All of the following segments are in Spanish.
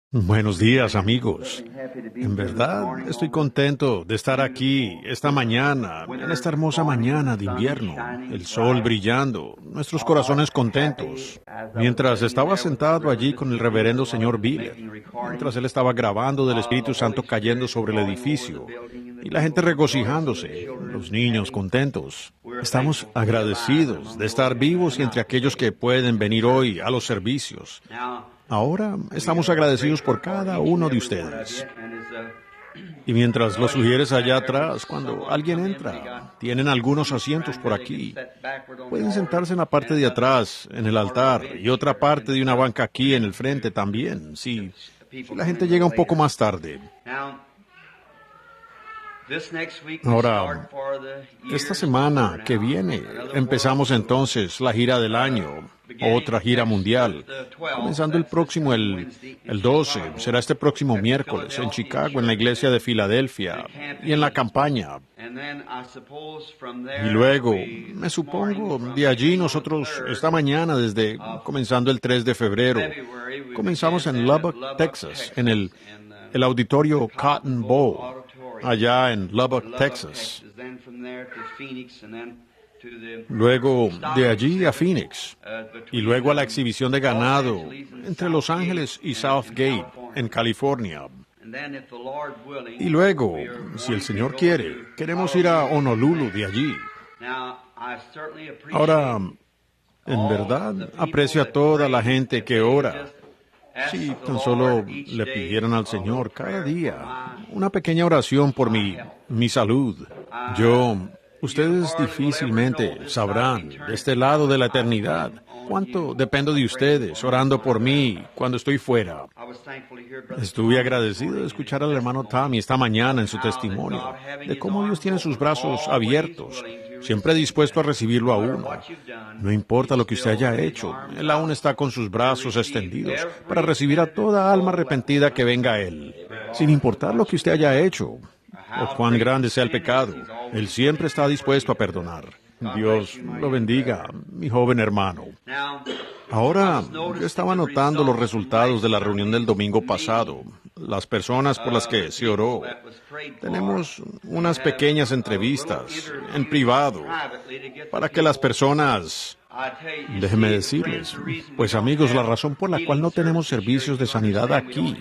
Buenos días, amigos. En verdad, estoy contento de estar aquí esta mañana, en esta hermosa mañana de invierno, el sol brillando, nuestros corazones contentos. Mientras estaba sentado allí con el reverendo señor Biller, mientras él estaba grabando del Espíritu Santo cayendo sobre el edificio, y la gente regocijándose, los niños contentos. Estamos agradecidos de estar vivos y entre aquellos que pueden venir hoy a los servicios. Ahora estamos agradecidos por cada uno de ustedes. Y mientras los sugieres allá atrás, cuando alguien entra, tienen algunos asientos por aquí. Pueden sentarse en la parte de atrás, en el altar, y otra parte de una banca aquí en el frente también, si la gente llega un poco más tarde. Ahora, esta semana que viene, empezamos entonces la gira del año, otra gira mundial, comenzando el próximo, el 12, será este próximo miércoles, en Chicago, en la iglesia de Filadelfia, y en la campaña. Y luego, me supongo, de allí nosotros, esta mañana, comenzando el 3 de febrero, comenzamos en Lubbock, Texas, en el auditorio Cotton Bowl, allá en Lubbock, Texas. Luego de allí a Phoenix, y luego a la exhibición de ganado entre Los Ángeles y Southgate, en California. Y luego, si el Señor quiere, queremos ir a Honolulu de allí. Ahora, en verdad, aprecio a toda la gente que ora. Si tan solo le pidieran al Señor cada día una pequeña oración por mi salud. Ustedes difícilmente sabrán de este lado de la eternidad cuánto dependo de ustedes orando por mí cuando estoy fuera. Estuve agradecido de escuchar al hermano Tommy esta mañana en su testimonio de cómo Dios tiene sus brazos abiertos, siempre dispuesto a recibirlo a uno. No importa lo que usted haya hecho, Él aún está con sus brazos extendidos para recibir a toda alma arrepentida que venga a Él. Sin importar lo que usted haya hecho o cuán grande sea el pecado, Él siempre está dispuesto a perdonar. Dios lo bendiga, mi joven hermano. Ahora, yo estaba notando los resultados de la reunión del domingo pasado, las personas por las que se oró. Tenemos unas pequeñas entrevistas en privado para que las personas... Déjenme decirles, pues amigos, la razón por la cual no tenemos servicios de sanidad aquí,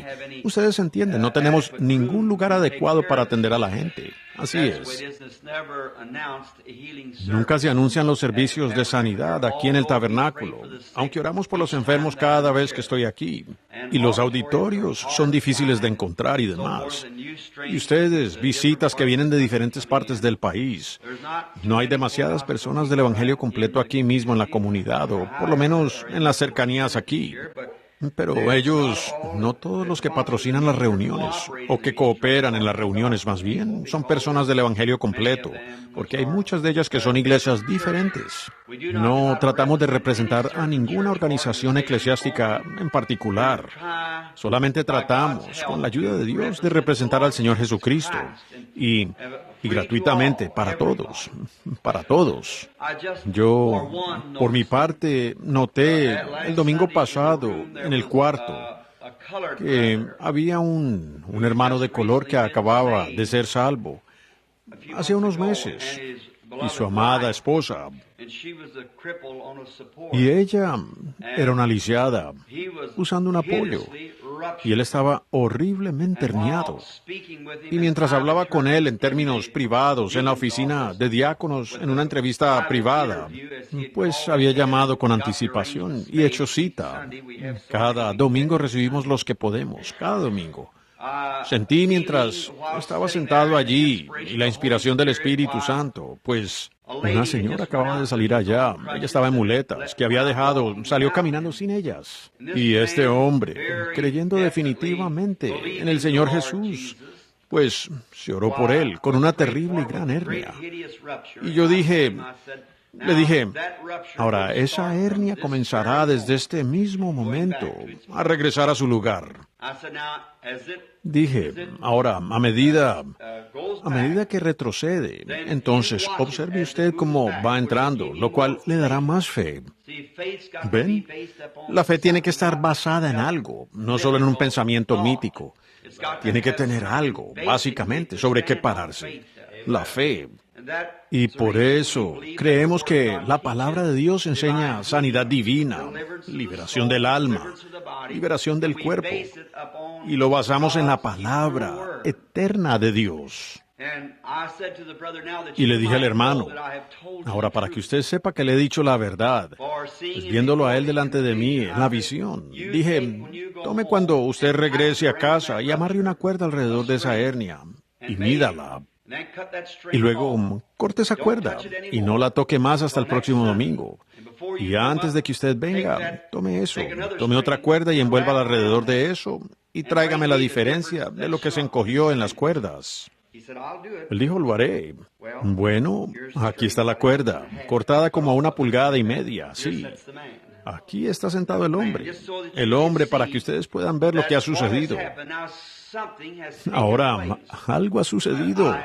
ustedes entienden, no tenemos ningún lugar adecuado para atender a la gente. Así es. Nunca se anuncian los servicios de sanidad aquí en el tabernáculo, aunque oramos por los enfermos cada vez que estoy aquí. Y los auditorios son difíciles de encontrar y demás. Y ustedes, visitas que vienen de diferentes partes del país. No hay demasiadas personas del Evangelio completo aquí mismo en la comunidad, o por lo menos en las cercanías aquí. Pero ellos, no todos los que patrocinan las reuniones, o que cooperan en las reuniones más bien, son personas del Evangelio completo, porque hay muchas de ellas que son iglesias diferentes. No tratamos de representar a ninguna organización eclesiástica en particular. Solamente tratamos, con la ayuda de Dios, de representar al Señor Jesucristo. Y gratuitamente, para todos, para todos. Yo, por mi parte, noté el domingo pasado, en el cuarto, que había un hermano de color que acababa de ser salvo hace unos meses, y su amada esposa. Y ella era una lisiada, usando un apoyo, y él estaba horriblemente herniado. Y mientras hablaba con él en términos privados en la oficina de diáconos en una entrevista privada, pues había llamado con anticipación y hecho cita. Cada domingo recibimos los que podemos, cada domingo. Sentí mientras estaba sentado allí y la inspiración del Espíritu Santo, pues una señora acababa de salir allá, ella estaba en muletas, que había dejado, salió caminando sin ellas. Y este hombre, creyendo definitivamente en el Señor Jesús, pues se oró por él con una terrible y gran hernia. Y yo le dije, ahora esa hernia comenzará desde este mismo momento a regresar a su lugar. Dije, ahora, a medida que retrocede, entonces observe usted cómo va entrando, lo cual le dará más fe. ¿Ven? La fe tiene que estar basada en algo, no solo en un pensamiento mítico. Tiene que tener algo, básicamente, sobre qué pararse. La fe. Y por eso creemos que la palabra de Dios enseña sanidad divina, liberación del alma, liberación del cuerpo. Y lo basamos en la palabra eterna de Dios. Y le dije al hermano, ahora para que usted sepa que le he dicho la verdad, pues viéndolo a él delante de mí en la visión, dije, tome cuando usted regrese a casa y amarre una cuerda alrededor de esa hernia y mídala. Y luego corte esa cuerda y no la toque más hasta el próximo domingo. Y antes de que usted venga, tome eso, tome otra cuerda y envuélvala alrededor de eso y tráigame la diferencia de lo que se encogió en las cuerdas. Él dijo, lo haré. Bueno, aquí está la cuerda, cortada como a 1,5 pulgadas, sí. Aquí está sentado el hombre para que ustedes puedan ver lo que ha sucedido. Ahora, algo ha sucedido.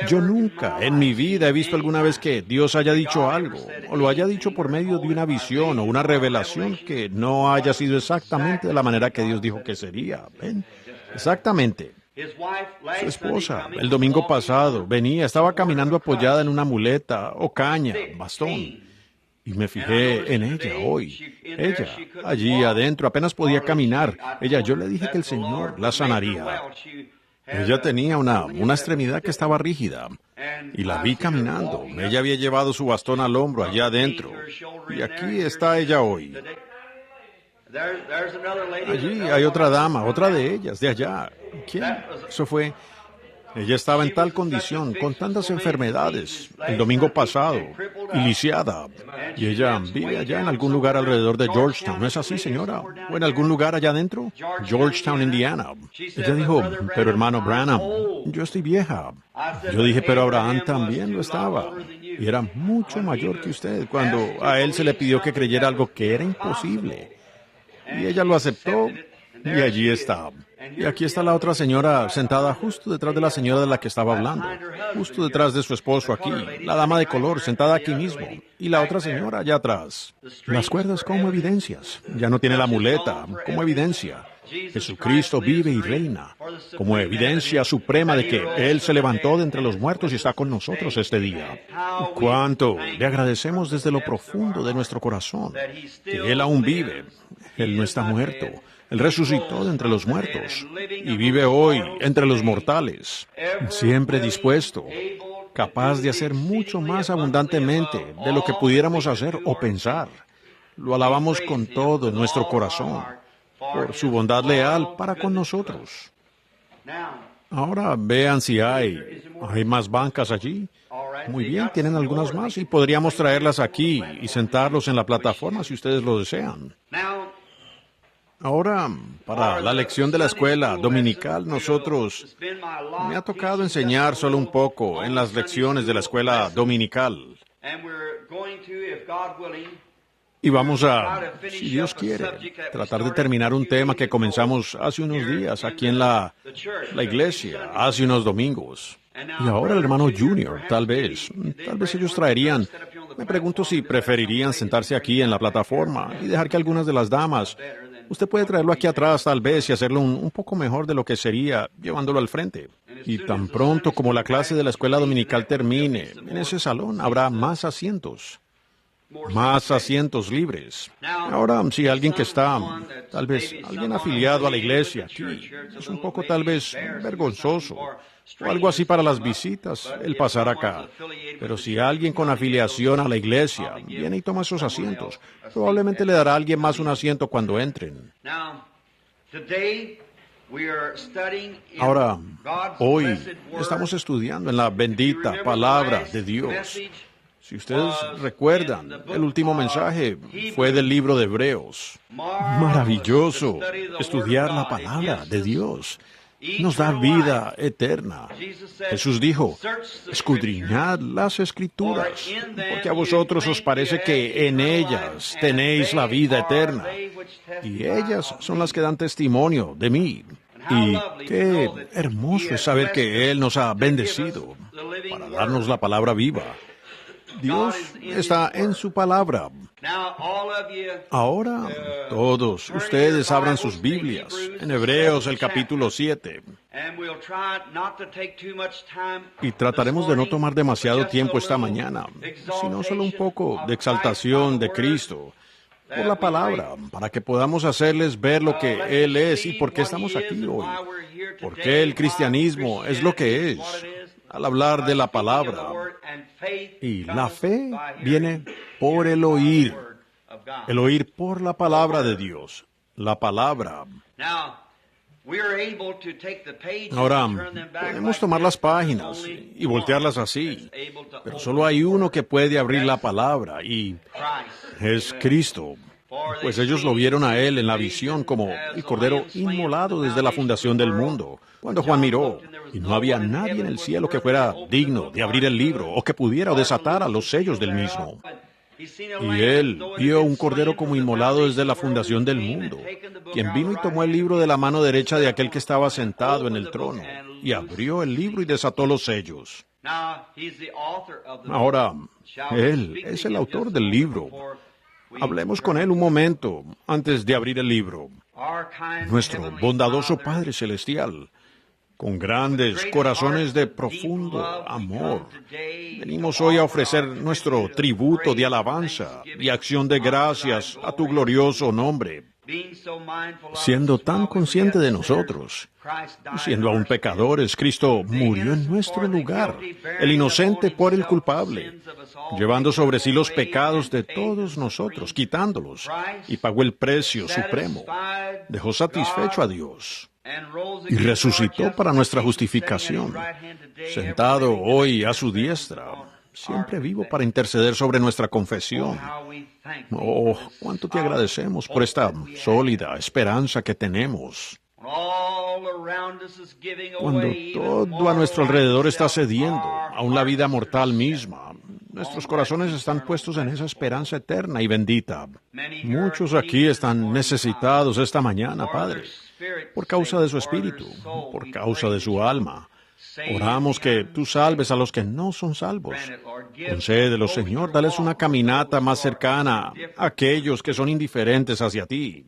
Yo nunca en mi vida he visto alguna vez que Dios haya dicho algo, o lo haya dicho por medio de una visión o una revelación que no haya sido exactamente de la manera que Dios dijo que sería. ¿Ven? Exactamente. Su esposa, el domingo pasado, estaba caminando apoyada en una muleta o caña, bastón. Y me fijé en ella hoy. Ella, allí adentro, apenas podía caminar. Yo le dije que el Señor la sanaría. Ella tenía una extremidad que estaba rígida. Y la vi caminando. Ella había llevado su bastón al hombro allá adentro. Y aquí está ella hoy. Allí hay otra dama, otra de ellas, de allá. ¿Quién? Eso fue... Ella estaba en tal condición, con tantas enfermedades, el domingo pasado, y lisiada. Y ella vive allá en algún lugar alrededor de Georgetown. ¿No es así, señora? ¿O en algún lugar allá adentro? Georgetown, Indiana. Ella dijo, pero hermano Branham, yo estoy vieja. Yo dije, pero Abraham también lo estaba. Y era mucho mayor que usted cuando a él se le pidió que creyera algo que era imposible. Y ella lo aceptó, y allí está. Y aquí está la otra señora sentada justo detrás de la señora de la que estaba hablando, justo detrás de su esposo aquí, la dama de color sentada aquí mismo, y la otra señora allá atrás. Las cuerdas como evidencias, ya no tiene la muleta, como evidencia. Jesucristo vive y reina, como evidencia suprema de que Él se levantó de entre los muertos y está con nosotros este día. Cuánto le agradecemos desde lo profundo de nuestro corazón, que Él aún vive, Él no está muerto. Él resucitó de entre los muertos y vive hoy entre los mortales, siempre dispuesto, capaz de hacer mucho más abundantemente de lo que pudiéramos hacer o pensar. Lo alabamos con todo nuestro corazón, por su bondad leal para con nosotros. Ahora vean si hay más bancas allí. Muy bien, tienen algunas más y podríamos traerlas aquí y sentarlos en la plataforma si ustedes lo desean. Ahora, para la lección de la escuela dominical, me ha tocado enseñar solo un poco en las lecciones de la escuela dominical. Y vamos a, si Dios quiere, tratar de terminar un tema que comenzamos hace unos días aquí en la iglesia, hace unos domingos. Y ahora el hermano Junior, tal vez ellos traerían, me pregunto si preferirían sentarse aquí en la plataforma y dejar que algunas de las damas... Usted puede traerlo aquí atrás tal vez y hacerlo un poco mejor de lo que sería llevándolo al frente. Y tan pronto como la clase de la escuela dominical termine, en ese salón habrá más asientos libres. Ahora, si alguien que está, tal vez alguien afiliado a la iglesia aquí, es un poco tal vez vergonzoso o algo así para las visitas, el pasar acá. Pero si alguien con afiliación a la iglesia viene y toma esos asientos, probablemente le dará a alguien más un asiento cuando entren. Ahora, hoy estamos estudiando en la bendita palabra de Dios. Si ustedes recuerdan, el último mensaje fue del libro de Hebreos. Maravilloso estudiar la palabra de Dios. nos da vida eterna. Jesús dijo, escudriñad las Escrituras, porque a vosotros os parece que en ellas tenéis la vida eterna, y ellas son las que dan testimonio de mí. Y qué hermoso es saber que Él nos ha bendecido para darnos la palabra viva. Dios está en su palabra. Ahora, todos ustedes abran sus Biblias en Hebreos el capítulo 7. Y trataremos de no tomar demasiado tiempo esta mañana, sino solo un poco de exaltación de Cristo por la palabra, para que podamos hacerles ver lo que Él es y por qué estamos aquí hoy. Por qué el cristianismo es lo que es, al hablar de la palabra. Y la fe viene por el oír por la palabra de Dios, la palabra. Ahora, podemos tomar las páginas y voltearlas así, pero solo hay uno que puede abrir la palabra, y es Cristo. Pues ellos lo vieron a Él en la visión como el Cordero inmolado desde la fundación del mundo. Cuando Juan miró, y no había nadie en el cielo que fuera digno de abrir el libro o que pudiera desatar a los sellos del mismo. Y Él vio un Cordero como inmolado desde la fundación del mundo, quien vino y tomó el libro de la mano derecha de aquel que estaba sentado en el trono, y abrió el libro y desató los sellos. Ahora, Él es el autor del libro. Hablemos con Él un momento antes de abrir el libro. Nuestro bondadoso Padre Celestial, con grandes corazones de profundo amor, venimos hoy a ofrecer nuestro tributo de alabanza y acción de gracias a tu glorioso nombre. Siendo tan consciente de nosotros, siendo aún pecadores, Cristo murió en nuestro lugar, el inocente por el culpable, llevando sobre sí los pecados de todos nosotros, quitándolos, y pagó el precio supremo. Dejó satisfecho a Dios y resucitó para nuestra justificación, sentado hoy a su diestra, siempre vivo para interceder sobre nuestra confesión. Oh, cuánto te agradecemos por esta sólida esperanza que tenemos. Cuando todo a nuestro alrededor está cediendo, aun la vida mortal misma, nuestros corazones están puestos en esa esperanza eterna y bendita. Muchos aquí están necesitados esta mañana, Padre, por causa de su espíritu, por causa de su alma. Oramos que tú salves a los que no son salvos. Concédelo, Señor, dales una caminata más cercana a aquellos que son indiferentes hacia ti.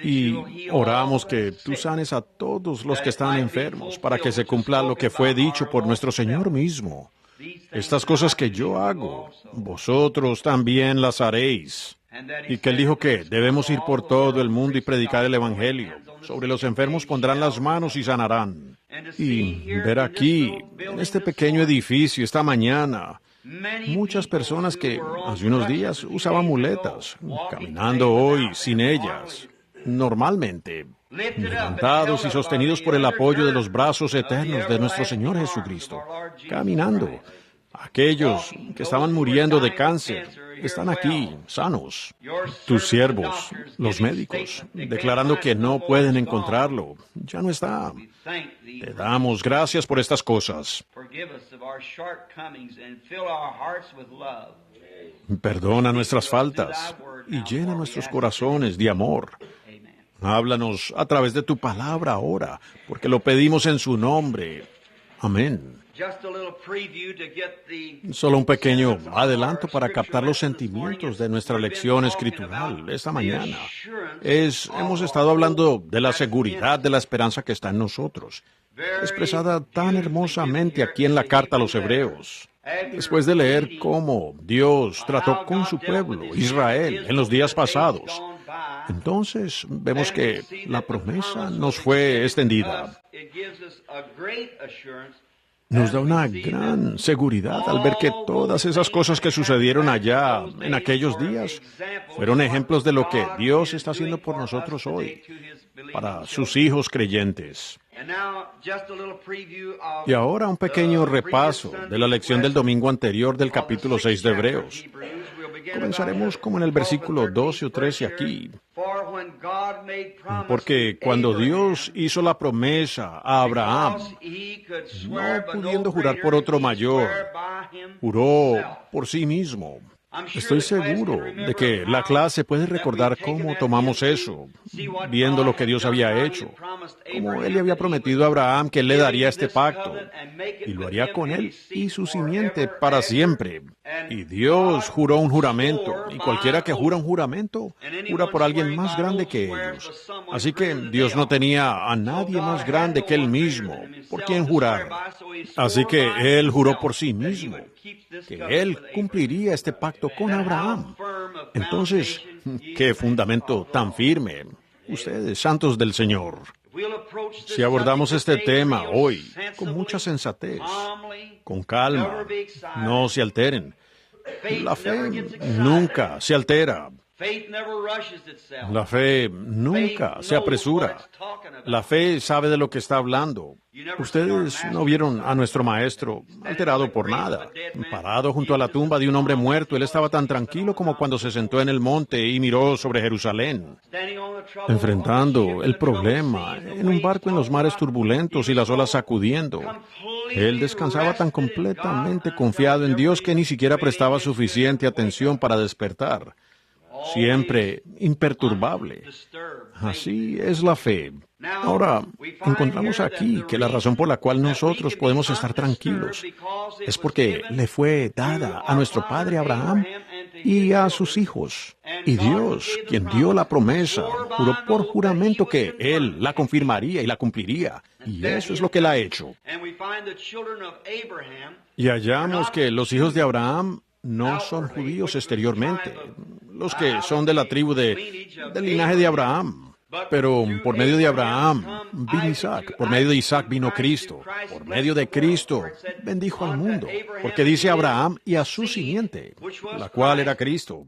Y oramos que tú sanes a todos los que están enfermos para que se cumpla lo que fue dicho por nuestro Señor mismo. Estas cosas que yo hago, vosotros también las haréis. Y que Él dijo que debemos ir por todo el mundo y predicar el Evangelio. Sobre los enfermos pondrán las manos y sanarán. Y ver aquí, en este pequeño edificio, esta mañana, muchas personas que hace unos días usaban muletas, caminando hoy sin ellas, normalmente, levantados y sostenidos por el apoyo de los brazos eternos de nuestro Señor Jesucristo, caminando. Aquellos que estaban muriendo de cáncer están aquí, sanos. Tus siervos, los médicos, declarando que no pueden encontrarlo, ya no está. Te damos gracias por estas cosas. Perdona nuestras faltas y llena nuestros corazones de amor. Háblanos a través de tu palabra ahora, porque lo pedimos en su nombre. Amén. Solo un pequeño adelanto para captar los sentimientos de nuestra lección escritural esta mañana. Hemos estado hablando de la seguridad de la esperanza que está en nosotros, expresada tan hermosamente aquí en la carta a los Hebreos. Después de leer cómo Dios trató con su pueblo, Israel, en los días pasados, entonces vemos que la promesa nos fue extendida. Nos da una gran seguridad al ver que todas esas cosas que sucedieron allá en aquellos días fueron ejemplos de lo que Dios está haciendo por nosotros hoy, para sus hijos creyentes. Y ahora un pequeño repaso de la lección del domingo anterior del capítulo 6 de Hebreos. Comenzaremos como en el versículo 12 o 13 aquí. Porque cuando Dios hizo la promesa a Abraham, no pudiendo jurar por otro mayor, juró por sí mismo. Estoy seguro de que la clase puede recordar cómo tomamos eso, viendo lo que Dios había hecho, como Él le había prometido a Abraham que Él le daría este pacto, y lo haría con él y su simiente para siempre. Y Dios juró un juramento, y cualquiera que jura un juramento, jura por alguien más grande que ellos. Así que Dios no tenía a nadie más grande que Él mismo por quien jurar. Así que Él juró por sí mismo que Él cumpliría este pacto con Abraham. Entonces, ¿qué fundamento tan firme? Ustedes, santos del Señor. Si abordamos este tema hoy con mucha sensatez, con calma, no se alteren. La fe nunca se altera. La fe nunca se apresura. La fe sabe de lo que está hablando. Ustedes no vieron a nuestro maestro alterado por nada. Parado junto a la tumba de un hombre muerto, él estaba tan tranquilo como cuando se sentó en el monte y miró sobre Jerusalén. Enfrentando el problema en un barco en los mares turbulentos y las olas sacudiendo, él descansaba tan completamente confiado en Dios que ni siquiera prestaba suficiente atención para despertar. Siempre imperturbable. Así es la fe. Ahora, encontramos aquí que la razón por la cual nosotros podemos estar tranquilos es porque le fue dada a nuestro padre Abraham y a sus hijos. Y Dios, quien dio la promesa, juró por juramento que Él la confirmaría y la cumpliría. Y eso es lo que Él ha hecho. Y hallamos que los hijos de Abraham no son judíos exteriormente, los que son de la tribu del linaje de Abraham. Pero por medio de Abraham vino Isaac, por medio de Isaac vino Cristo, por medio de Cristo bendijo al mundo, porque dice Abraham y a su simiente, la cual era Cristo.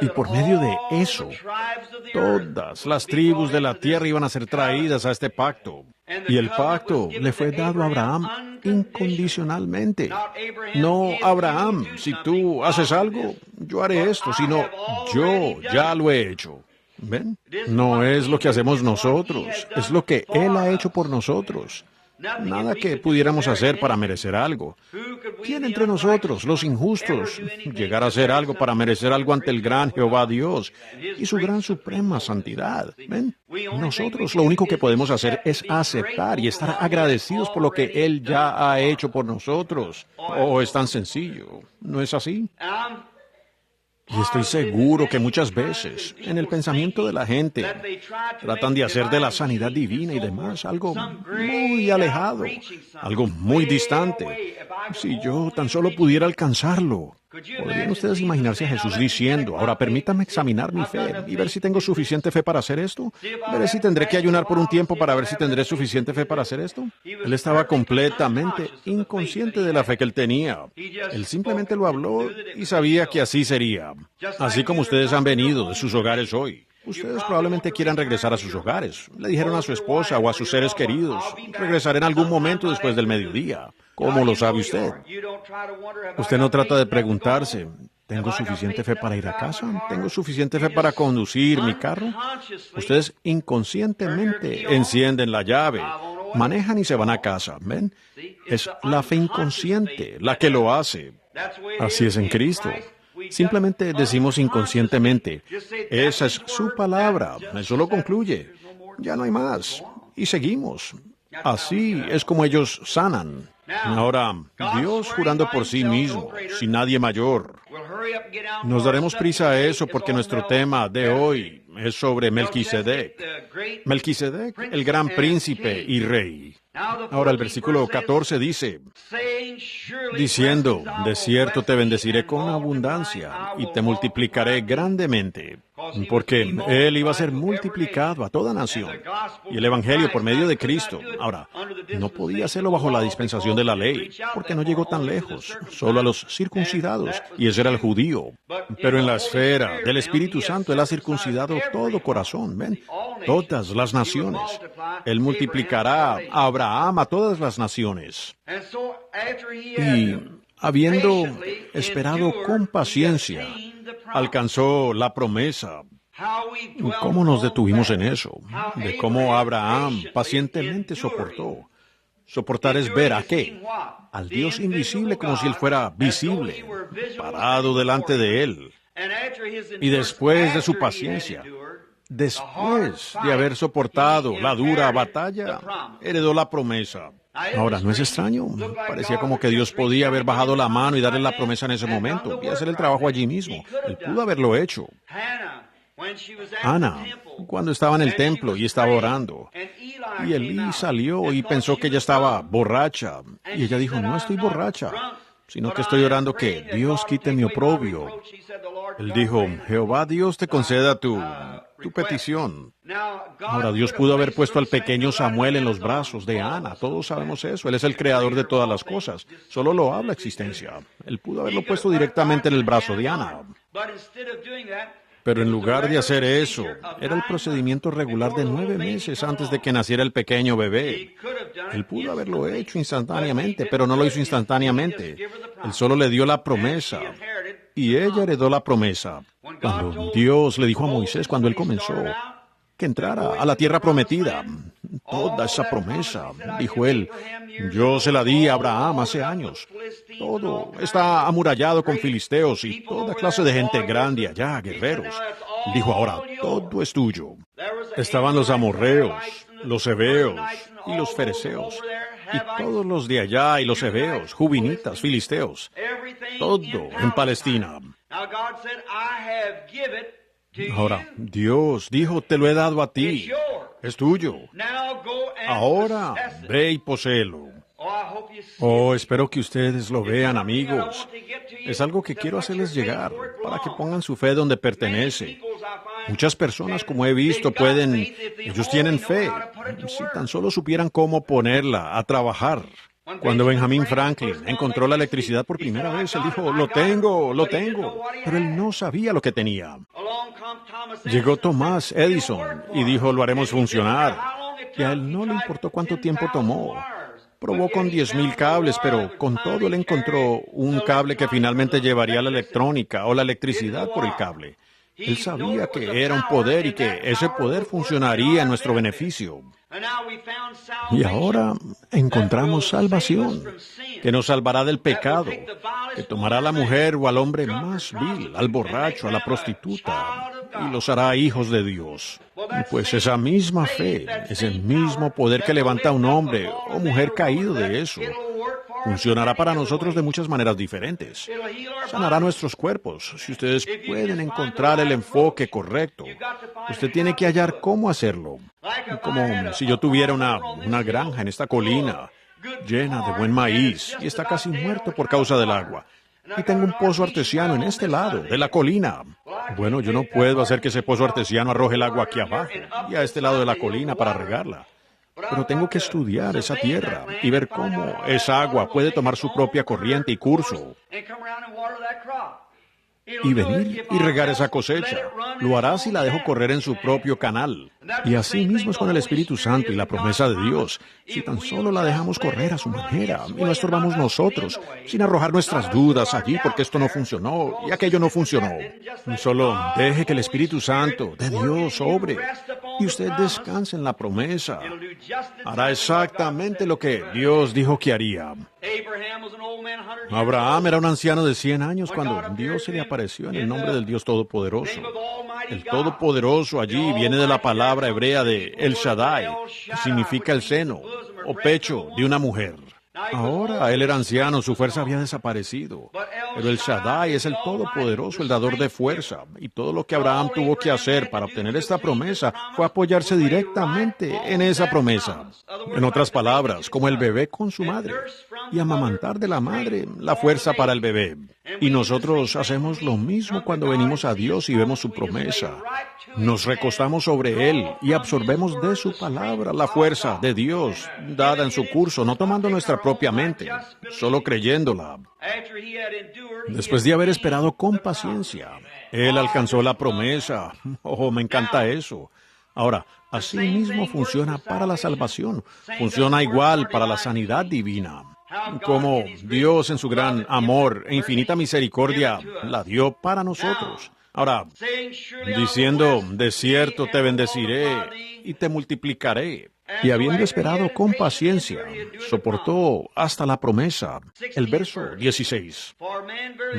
Y por medio de eso, todas las tribus de la tierra iban a ser traídas a este pacto. Y el pacto le fue dado a Abraham incondicionalmente. No, Abraham, si tú haces algo, yo haré esto, sino yo ya lo he hecho. ¿Ven? No es lo que hacemos nosotros, es lo que Él ha hecho por nosotros. Nada que pudiéramos hacer para merecer algo. ¿Quién entre nosotros, los injustos, llegar a hacer algo para merecer algo ante el gran Jehová Dios y su gran suprema santidad? ¿Ven? Nosotros lo único que podemos hacer es aceptar y estar agradecidos por lo que Él ya ha hecho por nosotros. Oh, es tan sencillo, ¿no es así? Y estoy seguro que muchas veces, en el pensamiento de la gente, tratan de hacer de la sanidad divina y demás algo muy alejado, algo muy distante. Si yo tan solo pudiera alcanzarlo. ¿Podrían ustedes imaginarse a Jesús diciendo, ahora permítame examinar mi fe y ver si tengo suficiente fe para hacer esto? Veré si tendré que ayunar por un tiempo para ver si tendré suficiente fe para hacer esto. Él estaba completamente inconsciente de la fe que él tenía. Él simplemente lo habló y sabía que así sería. Así como ustedes han venido de sus hogares hoy. Ustedes probablemente quieran regresar a sus hogares. Le dijeron a su esposa o a sus seres queridos, regresaré en algún momento después del mediodía. ¿Cómo lo sabe usted? Usted no trata de preguntarse, ¿tengo suficiente fe para ir a casa? ¿Tengo suficiente fe para conducir mi carro? Ustedes inconscientemente encienden la llave, manejan y se van a casa. ¿Ven? Es la fe inconsciente la que lo hace. Así es en Cristo. Simplemente decimos inconscientemente, esa es su palabra, eso lo concluye, ya no hay más, y seguimos. Así es como ellos sanan. Ahora, Dios jurando por sí mismo, sin nadie mayor. Nos daremos prisa a eso porque nuestro tema de hoy es sobre Melquisedec. Melquisedec, el gran príncipe y rey. Ahora el versículo 14 dice, diciendo, de cierto te bendeciré con abundancia y te multiplicaré grandemente, porque Él iba a ser multiplicado a toda nación. Y el Evangelio por medio de Cristo. Ahora, no podía hacerlo bajo la dispensación de la ley, porque no llegó tan lejos, solo a los circuncidados, y ese era el judío. Pero en la esfera del Espíritu Santo, Él ha circuncidado todo corazón, ¿ven? Todas las naciones. Él multiplicará a Abraham a todas las naciones. Y habiendo esperado con paciencia, alcanzó la promesa. ¿Cómo nos detuvimos en eso? De cómo Abraham pacientemente soportó. Soportar es ver ¿a qué? Al Dios invisible como si Él fuera visible, parado delante de Él. Y después de su paciencia, después de haber soportado la dura batalla, heredó la promesa. Ahora, ¿no es extraño? Parecía como que Dios podía haber bajado la mano y darle la promesa en ese momento y hacer el trabajo allí mismo. Él pudo haberlo hecho. Ana, cuando estaba en el templo y estaba orando, y Elí salió y pensó que ella estaba borracha, y ella dijo, no estoy borracha, sino que estoy orando que Dios quite mi oprobio. Él dijo, Jehová Dios te conceda tu petición. Ahora, Dios pudo haber puesto al pequeño Samuel en los brazos de Ana, todos sabemos eso, Él es el creador de todas las cosas, solo lo habla existencia. Él pudo haberlo puesto directamente en el brazo de Ana. Pero en lugar de hacer eso, era el procedimiento regular de 9 meses antes de que naciera el pequeño bebé. Él pudo haberlo hecho instantáneamente, pero no lo hizo instantáneamente. Él solo le dio la promesa, y ella heredó la promesa. Cuando Dios le dijo a Moisés, cuando él comenzó, que entrara a la tierra prometida, toda esa promesa, dijo él, yo se la di a Abraham hace años. Todo está amurallado con filisteos y toda clase de gente grande allá, guerreros. Dijo, ahora todo es tuyo. Estaban los amorreos, los heveos y los fereceos, y todos los de allá y los heveos, juvinitas, filisteos, todo en Palestina. Ahora, Dios dijo, te lo he dado a ti, es tuyo. Ahora, ve y poséelo. Oh, espero que ustedes lo vean, amigos. Es algo que quiero hacerles llegar, para que pongan su fe donde pertenece. Muchas personas, como he visto, ellos tienen fe, si tan solo supieran cómo ponerla a trabajar. Cuando Benjamin Franklin encontró la electricidad por primera vez, él dijo, lo tengo, pero él no sabía lo que tenía. Llegó Thomas Edison y dijo, lo haremos funcionar, y a él no le importó cuánto tiempo tomó. Probó con 10,000 cables, pero con todo él encontró un cable que finalmente llevaría la electrónica o la electricidad por el cable. Él sabía que era un poder y que ese poder funcionaría en nuestro beneficio. Y ahora encontramos salvación, que nos salvará del pecado, que tomará a la mujer o al hombre más vil, al borracho, a la prostituta, y los hará hijos de Dios. Pues esa misma fe, ese mismo poder que levanta a un hombre o mujer caído de eso, funcionará para nosotros de muchas maneras diferentes. Sanará nuestros cuerpos. Si ustedes pueden encontrar el enfoque correcto, usted tiene que hallar cómo hacerlo. Como si yo tuviera una granja en esta colina, llena de buen maíz, y está casi muerto por causa del agua. Y tengo un pozo artesiano en este lado de la colina. Bueno, yo no puedo hacer que ese pozo artesiano arroje el agua aquí abajo y a este lado de la colina para regarla. Pero tengo que estudiar esa tierra y ver cómo esa agua puede tomar su propia corriente y curso y venir y regar esa cosecha. Lo hará si la dejo correr en su propio canal. Y así mismo es con el Espíritu Santo y la promesa de Dios. Si tan solo la dejamos correr a su manera y no estorbamos nosotros, sin arrojar nuestras dudas allí porque esto no funcionó y aquello no funcionó. Solo deje que el Espíritu Santo de Dios obre y usted descanse en la promesa. Hará exactamente lo que Dios dijo que haría. Abraham era un anciano de 100 años cuando Dios se le apareció en el nombre del Dios Todopoderoso. El Todopoderoso allí viene de la palabra hebrea de El Shaddai, que significa el seno o pecho de una mujer. Ahora él era anciano, su fuerza había desaparecido. Pero el Shaddai es el Todopoderoso, el dador de fuerza. Y todo lo que Abraham tuvo que hacer para obtener esta promesa fue apoyarse directamente en esa promesa. En otras palabras, como el bebé con su madre. Y amamantar de la madre la fuerza para el bebé. Y nosotros hacemos lo mismo cuando venimos a Dios y vemos su promesa. Nos recostamos sobre Él y absorbemos de su palabra la fuerza de Dios dada en su curso, no tomando nuestra propia mente, solo creyéndola. Después de haber esperado con paciencia, Él alcanzó la promesa. Oh, me encanta eso. Ahora, así mismo funciona para la salvación. Funciona igual para la sanidad divina. Como Dios en su gran amor e infinita misericordia la dio para nosotros. Ahora, diciendo, de cierto te bendeciré y te multiplicaré. Y habiendo esperado con paciencia, soportó hasta la promesa. El verso 16.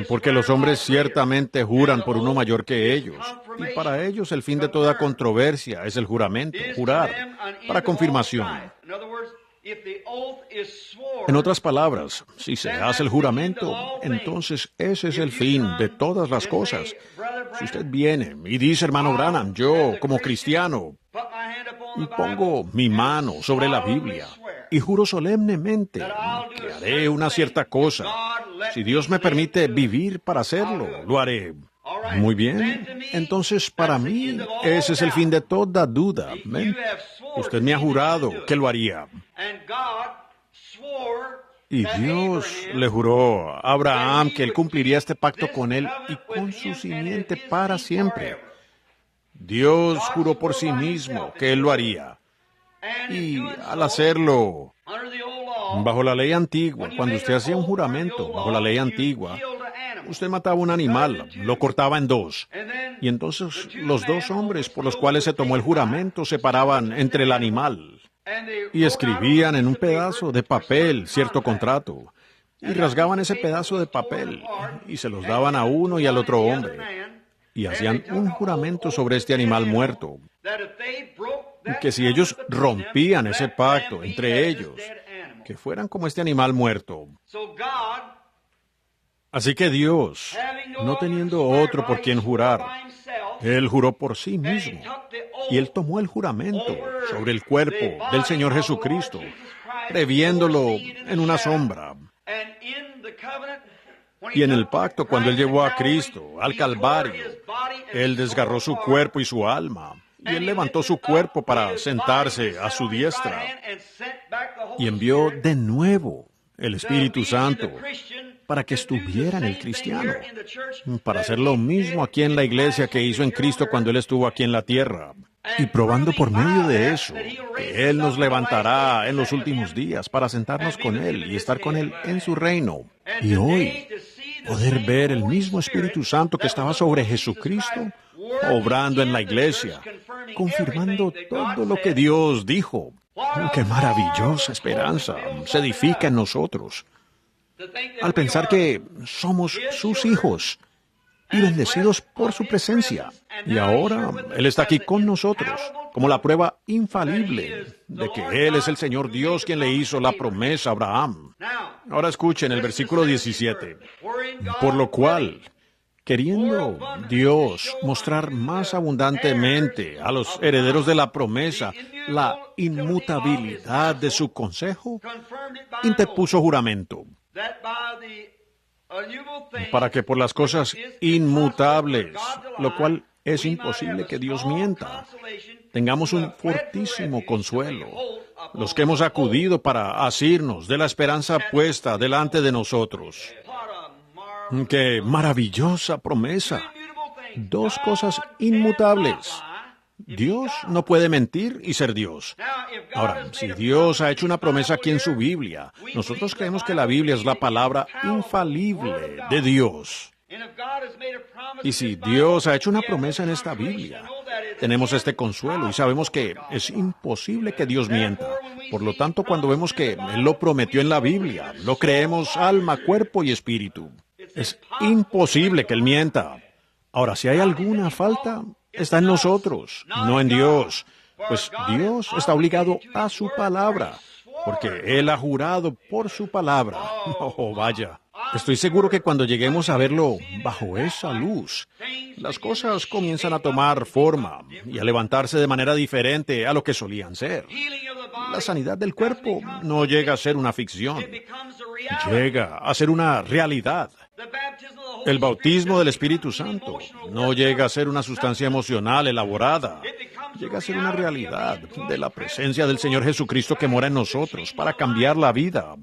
Porque los hombres ciertamente juran por uno mayor que ellos, y para ellos el fin de toda controversia es el juramento, jurar, para confirmación. En otras palabras, si se hace el juramento, entonces ese es el fin de todas las cosas. Si usted viene y dice, hermano Branham, yo como cristiano pongo mi mano sobre la Biblia y juro solemnemente que haré una cierta cosa. Si Dios me permite vivir para hacerlo, lo haré. Muy bien, entonces para mí ese es el fin de toda duda. ¿Ven? Usted me ha jurado que lo haría. Y Dios le juró a Abraham que él cumpliría este pacto con él y con su simiente para siempre. Dios juró por sí mismo que él lo haría. Y al hacerlo, bajo la ley antigua, cuando usted hacía un juramento, bajo la ley antigua, usted mataba un animal, lo cortaba en dos. Y entonces los dos hombres por los cuales se tomó el juramento se paraban entre el animal y escribían en un pedazo de papel cierto contrato. Y rasgaban ese pedazo de papel y se los daban a uno y al otro hombre. Y hacían un juramento sobre este animal muerto, que si ellos rompían ese pacto entre ellos, que fueran como este animal muerto. Así que Dios, no teniendo otro por quien jurar, Él juró por sí mismo, y Él tomó el juramento sobre el cuerpo del Señor Jesucristo, previéndolo en una sombra. Y en el pacto, cuando Él llevó a Cristo al Calvario, Él desgarró su cuerpo y su alma, y Él levantó su cuerpo para sentarse a su diestra, y envió de nuevo el Espíritu Santo para que estuviera en el cristiano, para hacer lo mismo aquí en la iglesia que hizo en Cristo cuando Él estuvo aquí en la tierra, y probando por medio de eso que Él nos levantará en los últimos días para sentarnos con Él y estar con Él en su reino. Y hoy poder ver el mismo Espíritu Santo que estaba sobre Jesucristo, obrando en la iglesia, confirmando todo lo que Dios dijo. ¡Qué maravillosa esperanza se edifica en nosotros! Al pensar que somos sus hijos y bendecidos por su presencia. Y ahora Él está aquí con nosotros, como la prueba infalible de que Él es el Señor Dios quien le hizo la promesa a Abraham. Ahora escuchen el versículo 17. Por lo cual, queriendo Dios mostrar más abundantemente a los herederos de la promesa la inmutabilidad de su consejo, interpuso juramento, para que por las cosas inmutables, lo cual es imposible que Dios mienta, tengamos un fortísimo consuelo, los que hemos acudido para asirnos de la esperanza puesta delante de nosotros. ¡Qué maravillosa promesa! Dos cosas inmutables. Dios no puede mentir y ser Dios. Ahora, si Dios ha hecho una promesa aquí en su Biblia, nosotros creemos que la Biblia es la palabra infalible de Dios. Y si Dios ha hecho una promesa en esta Biblia, tenemos este consuelo y sabemos que es imposible que Dios mienta. Por lo tanto, cuando vemos que Él lo prometió en la Biblia, lo creemos alma, cuerpo y espíritu. Es imposible que Él mienta. Ahora, si hay alguna falta, está en nosotros, no en Dios. Pues Dios está obligado a su palabra, porque Él ha jurado por su palabra. Oh, vaya. Estoy seguro que cuando lleguemos a verlo bajo esa luz, las cosas comienzan a tomar forma y a levantarse de manera diferente a lo que solían ser. La sanidad del cuerpo no llega a ser una ficción, llega a ser una realidad. El bautismo del Espíritu Santo no llega a ser una sustancia emocional elaborada, llega a ser una realidad de la presencia del Señor Jesucristo que mora en nosotros para cambiar la vida.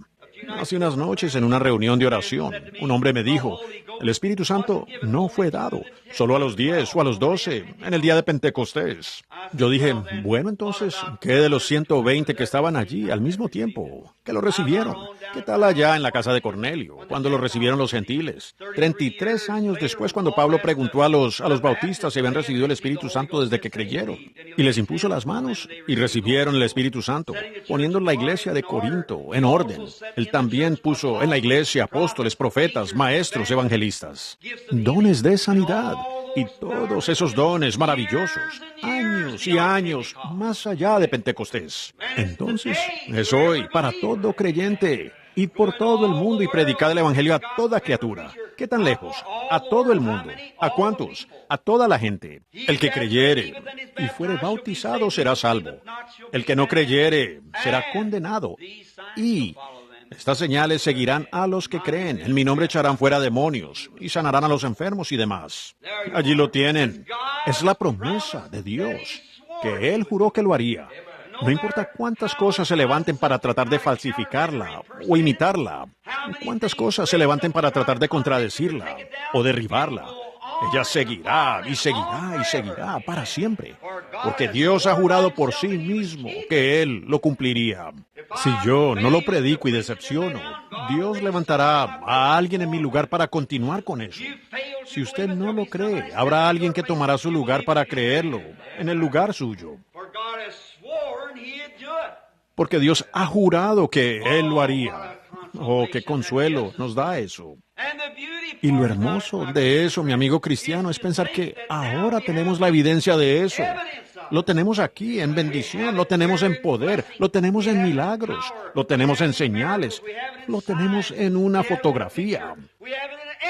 Hace unas noches, en una reunión de oración, un hombre me dijo, el Espíritu Santo no fue dado solo a los 10 o a los 12 en el día de Pentecostés. Yo dije, bueno, entonces, ¿qué de los 120 que estaban allí al mismo tiempo, que lo recibieron? ¿Qué tal allá en la casa de Cornelio, cuando lo recibieron los gentiles? 33 años después, cuando Pablo preguntó a los bautistas si habían recibido el Espíritu Santo desde que creyeron, y les impuso las manos, y recibieron el Espíritu Santo, poniendo la iglesia de Corinto en orden. Él también puso en la iglesia apóstoles, profetas, maestros, evangelistas, dones de sanidad, y todos esos dones maravillosos, años y años más allá de Pentecostés. Entonces, es hoy para todo creyente. Id por todo el mundo y predicad el Evangelio a toda criatura. ¿Qué tan lejos? A todo el mundo. ¿A cuántos? A toda la gente. El que creyere y fuere bautizado será salvo. El que no creyere será condenado. Y estas señales seguirán a los que creen. En mi nombre echarán fuera demonios y sanarán a los enfermos y demás. Allí lo tienen. Es la promesa de Dios, que Él juró que lo haría. No importa cuántas cosas se levanten para tratar de falsificarla o imitarla, cuántas cosas se levanten para tratar de contradecirla o derribarla, ella seguirá y seguirá y seguirá para siempre, porque Dios ha jurado por sí mismo que Él lo cumpliría. Si yo no lo predico y decepciono, Dios levantará a alguien en mi lugar para continuar con eso. Si usted no lo cree, habrá alguien que tomará su lugar para creerlo, en el lugar suyo. Porque Dios ha jurado que Él lo haría. Oh, qué consuelo nos da eso. Y lo hermoso de eso, mi amigo cristiano, es pensar que ahora tenemos la evidencia de eso. Lo tenemos aquí en bendición, lo tenemos en poder, lo tenemos en milagros, lo tenemos en señales, lo tenemos en una fotografía.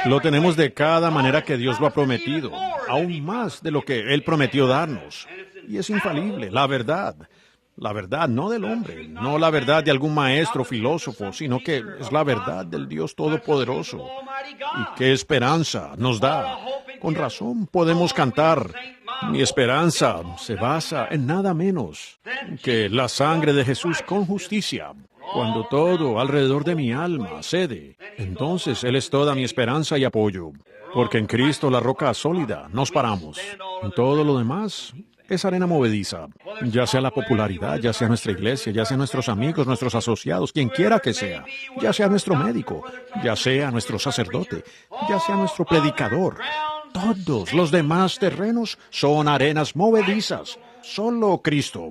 Lo tenemos de cada manera que Dios lo ha prometido, aún más de lo que Él prometió darnos. Y es infalible, la verdad. La verdad no del hombre, no la verdad de algún maestro filósofo, sino que es la verdad del Dios Todopoderoso. Y qué esperanza nos da. Con razón podemos cantar, mi esperanza se basa en nada menos que la sangre de Jesús con justicia. Cuando todo alrededor de mi alma cede, entonces Él es toda mi esperanza y apoyo. Porque en Cristo, la roca sólida, nos paramos. En todo lo demás es arena movediza, ya sea la popularidad, ya sea nuestra iglesia, ya sea nuestros amigos, nuestros asociados, quien quiera que sea, ya sea nuestro médico, ya sea nuestro sacerdote, ya sea nuestro predicador. Todos los demás terrenos son arenas movedizas, solo Cristo.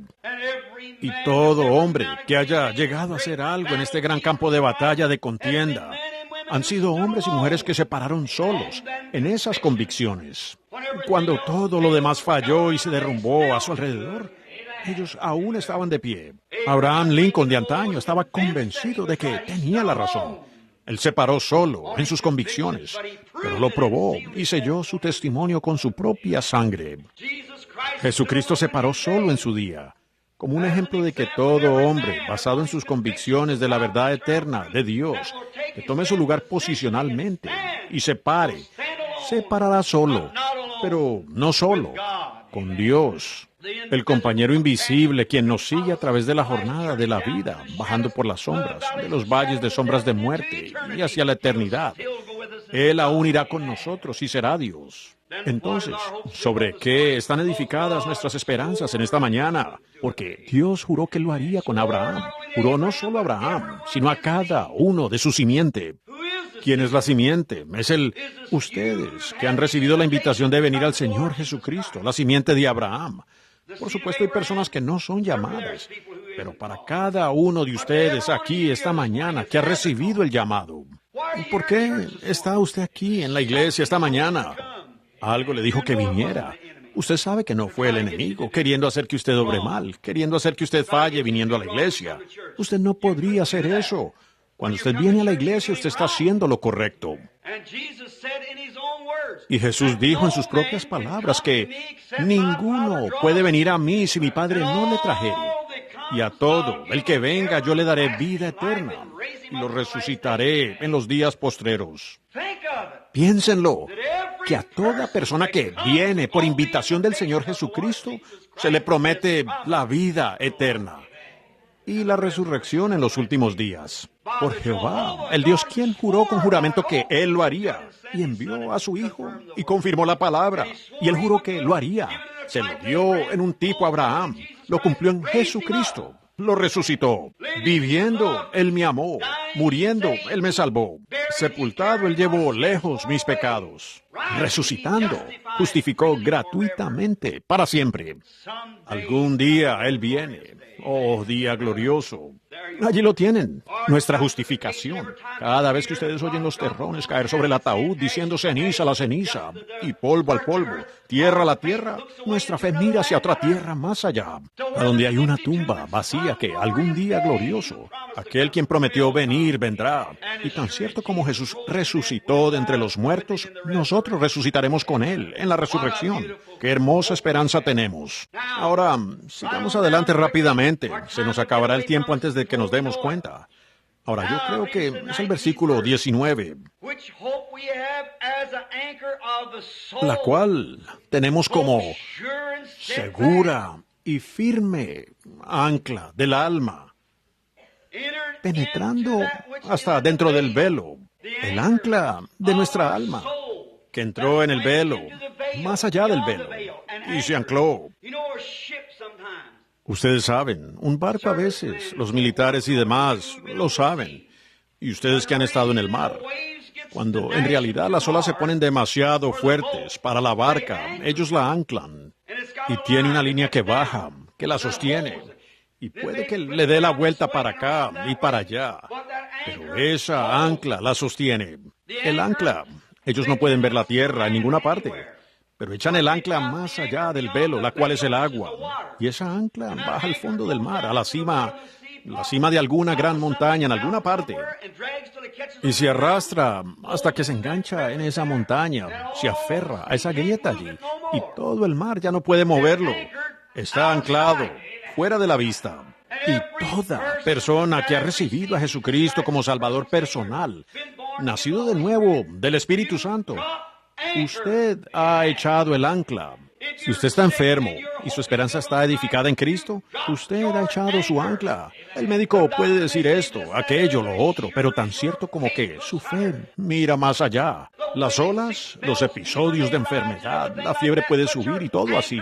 Y todo hombre que haya llegado a hacer algo en este gran campo de batalla, de contienda, han sido hombres y mujeres que se pararon solos en esas convicciones. Cuando todo lo demás falló y se derrumbó a su alrededor, ellos aún estaban de pie. Abraham Lincoln de antaño estaba convencido de que tenía la razón. Él se paró solo en sus convicciones, pero lo probó y selló su testimonio con su propia sangre. Jesucristo se paró solo en su día, como un ejemplo de que todo hombre, basado en sus convicciones de la verdad eterna de Dios, que tome su lugar posicionalmente y se parará solo, pero no solo, con Dios, el compañero invisible, quien nos sigue a través de la jornada de la vida, bajando por las sombras, de los valles de sombras de muerte y hacia la eternidad. Él aún irá con nosotros y será Dios. Entonces, ¿sobre qué están edificadas nuestras esperanzas en esta mañana? Porque Dios juró que lo haría con Abraham. Juró no solo a Abraham, sino a cada uno de su simiente. ¿Quién es la simiente? Es ustedes, que han recibido la invitación de venir al Señor Jesucristo, la simiente de Abraham. Por supuesto, hay personas que no son llamadas, pero para cada uno de ustedes aquí esta mañana que ha recibido el llamado. ¿Por qué está usted aquí en la iglesia esta mañana? Algo le dijo que viniera. Usted sabe que no fue el enemigo, queriendo hacer que usted obre mal, queriendo hacer que usted falle viniendo a la iglesia. Usted no podría hacer eso. Cuando usted viene a la iglesia, usted está haciendo lo correcto. Y Jesús dijo en sus propias palabras que ninguno puede venir a mí si mi Padre no le trajere. Y a todo el que venga yo le daré vida eterna y lo resucitaré en los días postreros. Piénsenlo, que a toda persona que viene por invitación del Señor Jesucristo se le promete la vida eterna. y la resurrección en los últimos días. Por Jehová, el Dios quien juró con juramento que Él lo haría, y envió a su Hijo, y confirmó la palabra, y Él juró que lo haría. Se lo dio en un tipo a Abraham, lo cumplió en Jesucristo, lo resucitó. Viviendo, Él me amó, muriendo, Él me salvó. Sepultado, Él llevó lejos mis pecados. Resucitando, justificó gratuitamente, para siempre. Algún día Él viene. Oh, día glorioso. Allí lo tienen, nuestra justificación. Cada vez que ustedes oyen los terrones caer sobre el ataúd diciendo ceniza a la ceniza y polvo al polvo, tierra a la tierra, nuestra fe mira hacia otra tierra más allá, a donde hay una tumba vacía que algún día glorioso, aquel quien prometió venir, vendrá. Y tan cierto como Jesús resucitó de entre los muertos, nosotros resucitaremos con Él en la resurrección. ¡Qué hermosa esperanza tenemos! Ahora, sigamos adelante rápidamente. Se nos acabará el tiempo antes de que nos demos cuenta. Ahora, yo creo que es el versículo 19, la cual tenemos como segura y firme ancla del alma, penetrando hasta dentro del velo, el ancla de nuestra alma, que entró en el velo, más allá del velo, y se ancló. Ustedes saben, un barco a veces, los militares y demás lo saben, y ustedes que han estado en el mar, cuando en realidad las olas se ponen demasiado fuertes para la barca, ellos la anclan, y tiene una línea que baja, que la sostiene, y puede que le dé la vuelta para acá y para allá, pero esa ancla la sostiene. El ancla, ellos no pueden ver la tierra en ninguna parte, pero echan el ancla más allá del velo, la cual es el agua. Y esa ancla baja al fondo del mar, a la cima de alguna gran montaña en alguna parte. Y se arrastra hasta que se engancha en esa montaña, se aferra a esa grieta allí. Y todo el mar ya no puede moverlo. Está anclado, fuera de la vista. Y toda persona que ha recibido a Jesucristo como Salvador personal, nacido de nuevo del Espíritu Santo, usted ha echado el ancla. Si usted está enfermo y su esperanza está edificada en Cristo, usted ha echado su ancla. El médico puede decir esto, aquello, lo otro, pero tan cierto como que su fe mira más allá. Las olas, los episodios de enfermedad, la fiebre puede subir y todo así,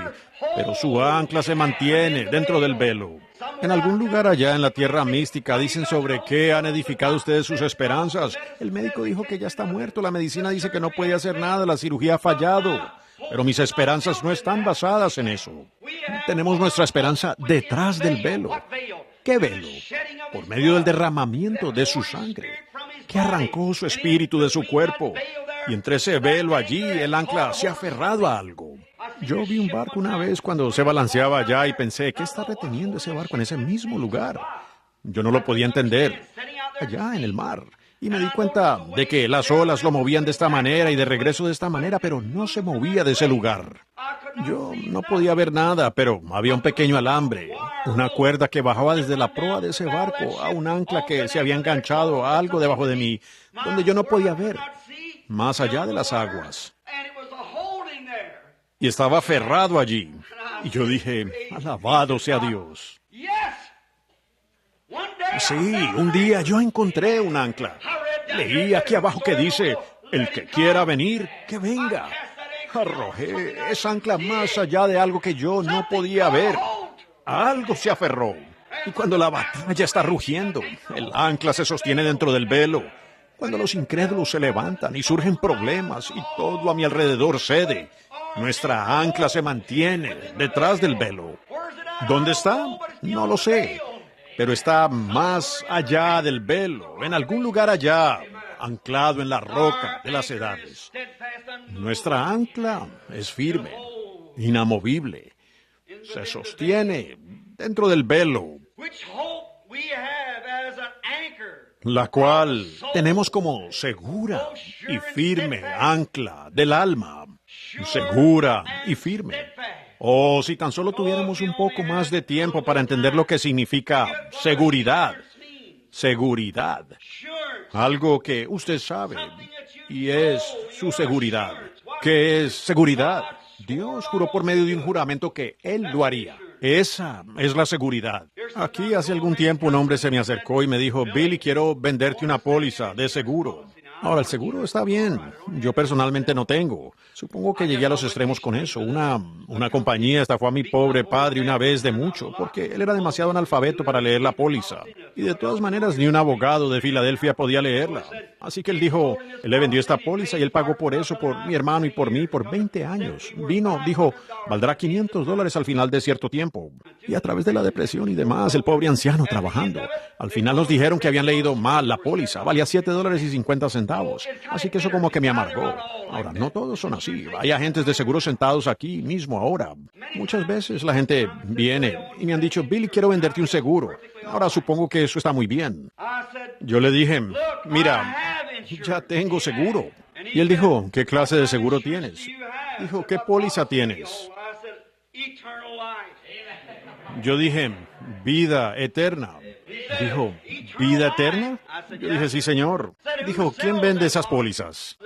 pero su ancla se mantiene dentro del velo. En algún lugar allá en la tierra mística dicen sobre qué han edificado ustedes sus esperanzas. El médico dijo que ya está muerto, la medicina dice que no puede hacer nada, la cirugía ha fallado. Pero mis esperanzas no están basadas en eso. Tenemos nuestra esperanza detrás del velo. ¿Qué velo? Por medio del derramamiento de su sangre, que arrancó su espíritu de su cuerpo. Y entre ese velo allí, el ancla se ha aferrado a algo. Yo vi un barco una vez cuando se balanceaba allá y pensé, ¿qué está reteniendo ese barco en ese mismo lugar? Yo no lo podía entender. Allá en el mar. Y me di cuenta de que las olas lo movían de esta manera y de regreso de esta manera, pero no se movía de ese lugar. Yo no podía ver nada, pero había un pequeño alambre, una cuerda que bajaba desde la proa de ese barco a un ancla que se había enganchado a algo debajo de mí, donde yo no podía ver, más allá de las aguas. Y estaba aferrado allí. Y yo dije, alabado sea Dios. Sí, un día yo encontré un ancla. Leí aquí abajo que dice, el que quiera venir, que venga. Arrojé esa ancla más allá de algo que yo no podía ver. Algo se aferró. Y cuando la batalla está rugiendo, el ancla se sostiene dentro del velo. Cuando los incrédulos se levantan y surgen problemas y todo a mi alrededor cede, nuestra ancla se mantiene detrás del velo. ¿Dónde está? No lo sé. Pero está más allá del velo, en algún lugar allá, anclado en la roca de las edades. Nuestra ancla es firme, inamovible, se sostiene dentro del velo, la cual tenemos como segura y firme ancla del alma, segura y firme. Oh, si tan solo tuviéramos un poco más de tiempo para entender lo que significa seguridad. Seguridad. Algo que usted sabe, y es su seguridad. ¿Qué es seguridad? Dios juró por medio de un juramento que Él lo haría. Esa es la seguridad. Aquí hace algún tiempo un hombre se me acercó y me dijo, Billy, quiero venderte una póliza de seguro. Ahora, el seguro está bien. Yo personalmente no tengo. Supongo que llegué a los extremos con eso. Una compañía estafó a mi pobre padre una vez de mucho, porque él era demasiado analfabeto para leer la póliza. Y de todas maneras, ni un abogado de Filadelfia podía leerla. Así que él dijo, él le vendió esta póliza y él pagó por eso, por mi hermano y por mí, por 20 años. Dijo, valdrá $500 al final de cierto tiempo. Y a través de la depresión y demás, el pobre anciano trabajando. Al final nos dijeron que habían leído mal la póliza. Valía $7.50. Así que eso como que me amargó. Ahora, no todos son así. Hay agentes de seguro sentados aquí mismo ahora. Muchas veces la gente viene y me han dicho, Billy, quiero venderte un seguro. Ahora supongo que eso está muy bien. Yo le dije, mira, ya tengo seguro. Y él dijo, ¿qué clase de seguro tienes? Dijo, ¿qué póliza tienes? Yo dije, vida eterna. Dijo, ¿vida eterna? Yo dije, sí, señor. Dijo, ¿quién vende esas pólizas?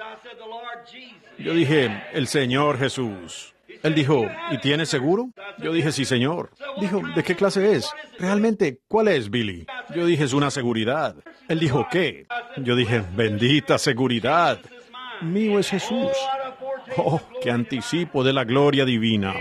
Yo dije, el Señor Jesús. Él dijo, ¿y tienes seguro? Yo dije, sí, señor. Dijo, ¿de qué clase es? Realmente, ¿cuál es, Billy? Yo dije, es una seguridad. Él dijo, ¿qué? Yo dije, bendita seguridad. Mío es Jesús. Oh, qué anticipo de la gloria divina.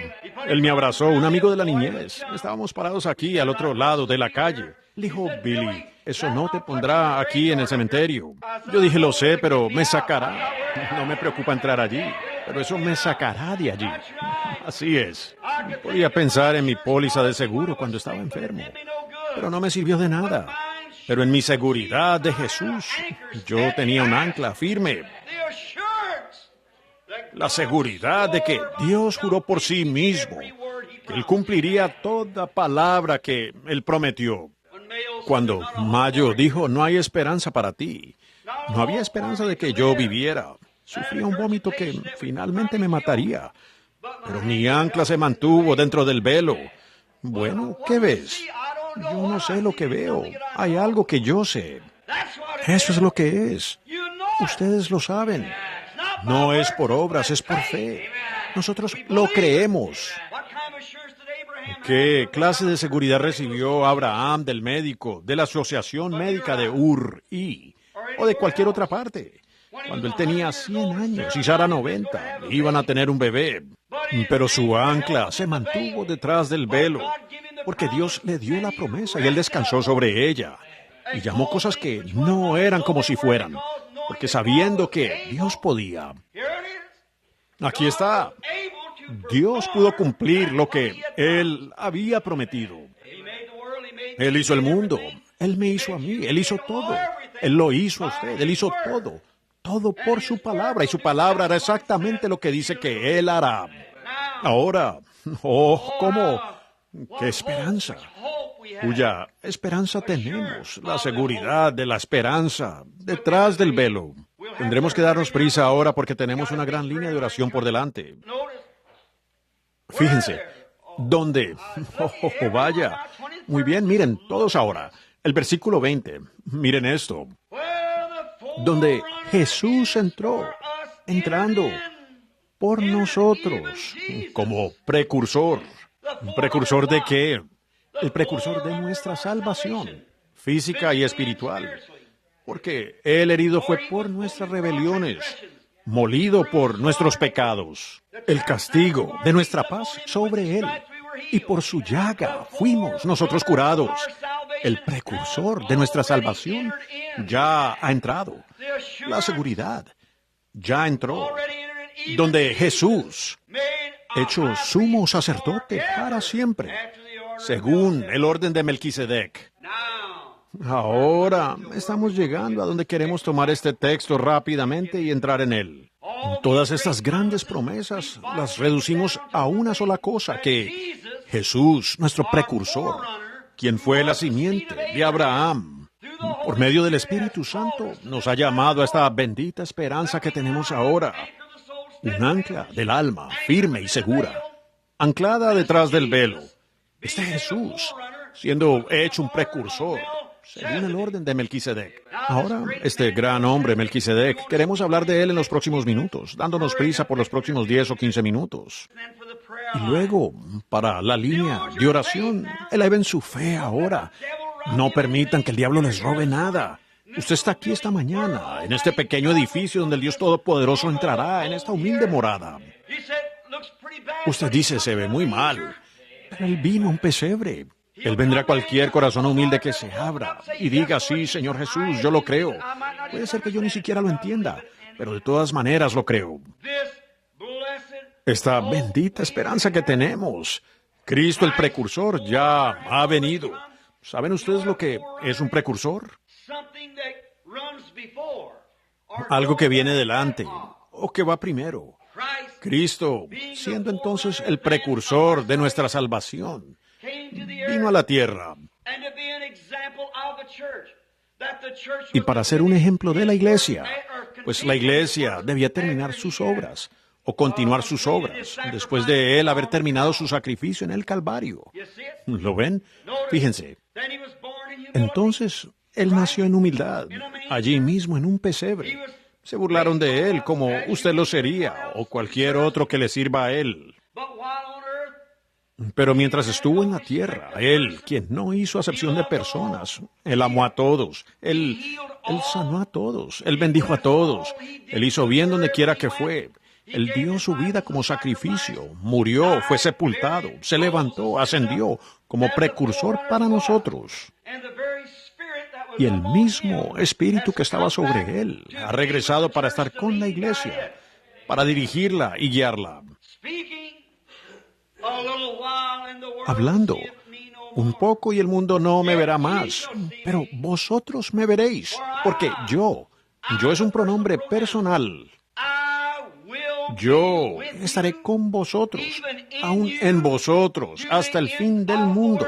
Él me abrazó, un amigo de la niñez. Estábamos parados aquí, al otro lado de la calle. Dijo, Billy, eso no te pondrá aquí en el cementerio. Yo dije, lo sé, pero me sacará. No me preocupa entrar allí, pero eso me sacará de allí. Así es. Podía pensar en mi póliza de seguro cuando estaba enfermo, pero no me sirvió de nada. Pero en mi seguridad de Jesús, yo tenía un ancla firme. La seguridad de que Dios juró por sí mismo que Él cumpliría toda palabra que Él prometió. Cuando Mayo dijo, no hay esperanza para ti, no había esperanza de que yo viviera. Sufría un vómito que finalmente me mataría. Pero mi ancla se mantuvo dentro del velo. Bueno, ¿qué ves? Yo no sé lo que veo. Hay algo que yo sé. Eso es lo que es. Ustedes lo saben. No es por obras, es por fe. Nosotros lo creemos. ¿Qué clase de seguridad recibió Abraham del médico, de la Asociación Médica de Ur-I, o de cualquier otra parte? Cuando él tenía 100 años y Sara 90, iban a tener un bebé. Pero su ancla se mantuvo detrás del velo, porque Dios le dio la promesa y él descansó sobre ella. Y llamó cosas que no eran como si fueran, porque sabiendo que Dios podía. Aquí está. Dios pudo cumplir lo que Él había prometido. Él hizo el mundo. Él me hizo a mí. Él hizo todo. Él lo hizo a usted. Él hizo todo. Todo por su palabra. Y su palabra era exactamente lo que dice que Él hará. Ahora, ¿cómo? ¡Qué esperanza! Cuya esperanza tenemos, la seguridad de la esperanza detrás del velo. Tendremos que darnos prisa ahora porque tenemos una gran línea de oración por delante. Fíjense, ¿dónde? Vaya. Muy bien, miren, todos ahora. El versículo 20. Miren esto. Donde Jesús entrando por nosotros como precursor. ¿Precursor de qué? El precursor de nuestra salvación, física y espiritual. Porque Él herido fue por nuestras rebeliones, molido por nuestros pecados. El castigo de nuestra paz sobre Él. Y por su llaga fuimos nosotros curados. El precursor de nuestra salvación ya ha entrado. La seguridad ya entró. Donde Jesús, hecho sumo sacerdote para siempre, según el orden de Melquisedec. Ahora estamos llegando a donde queremos tomar este texto rápidamente y entrar en él. Todas estas grandes promesas las reducimos a una sola cosa, que Jesús, nuestro precursor, quien fue la simiente de Abraham, por medio del Espíritu Santo, nos ha llamado a esta bendita esperanza que tenemos ahora. Un ancla del alma, firme y segura, anclada detrás del velo. Este Jesús, siendo hecho un precursor, según el orden de Melquisedec. Ahora, este gran hombre Melquisedec, queremos hablar de él en los próximos minutos, dándonos prisa por los próximos 10 o 15 minutos. Y luego, para la línea de oración, eleven su fe ahora. No permitan que el diablo les robe nada. Usted está aquí esta mañana, en este pequeño edificio donde el Dios Todopoderoso entrará, en esta humilde morada. Usted dice, se ve muy mal, pero Él vino a un pesebre. Él vendrá a cualquier corazón humilde que se abra y diga, sí, Señor Jesús, yo lo creo. Puede ser que yo ni siquiera lo entienda, pero de todas maneras lo creo. Esta bendita esperanza que tenemos. Cristo el precursor ya ha venido. ¿Saben ustedes lo que es un precursor? Algo que viene delante o que va primero. Cristo, siendo entonces el precursor de nuestra salvación, vino a la tierra. Y para ser un ejemplo de la iglesia, pues la iglesia debía terminar sus obras o continuar sus obras después de él haber terminado su sacrificio en el Calvario. ¿Lo ven? Fíjense. Entonces, él nació en humildad, allí mismo en un pesebre. Se burlaron de él como usted lo sería o cualquier otro que le sirva a él. Pero mientras estuvo en la tierra, él, quien no hizo acepción de personas, él amó a todos, él sanó a todos, él bendijo a todos, él hizo bien donde quiera que fue. Él dio su vida como sacrificio, murió, fue sepultado, se levantó, ascendió como precursor para nosotros. Y el mismo Espíritu que estaba sobre él ha regresado para estar con la iglesia, para dirigirla y guiarla. Hablando un poco y el mundo no me verá más, pero vosotros me veréis, porque yo es un pronombre personal. Yo estaré con vosotros, aún en vosotros, hasta el fin del mundo,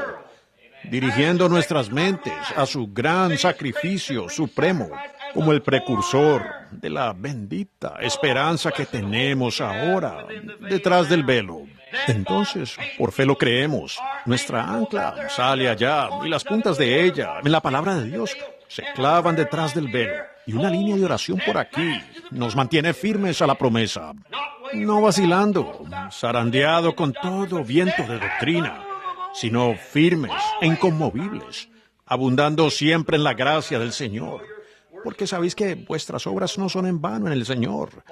dirigiendo nuestras mentes a su gran sacrificio supremo, como el precursor de la bendita esperanza que tenemos ahora detrás del velo. Entonces, por fe lo creemos. Nuestra ancla sale allá y las puntas de ella, en la palabra de Dios, se clavan detrás del velo. Y una línea de oración por aquí nos mantiene firmes a la promesa. No vacilando, zarandeado con todo viento de doctrina, sino firmes e inconmovibles, abundando siempre en la gracia del Señor. Porque sabéis que vuestras obras no son en vano en el Señor.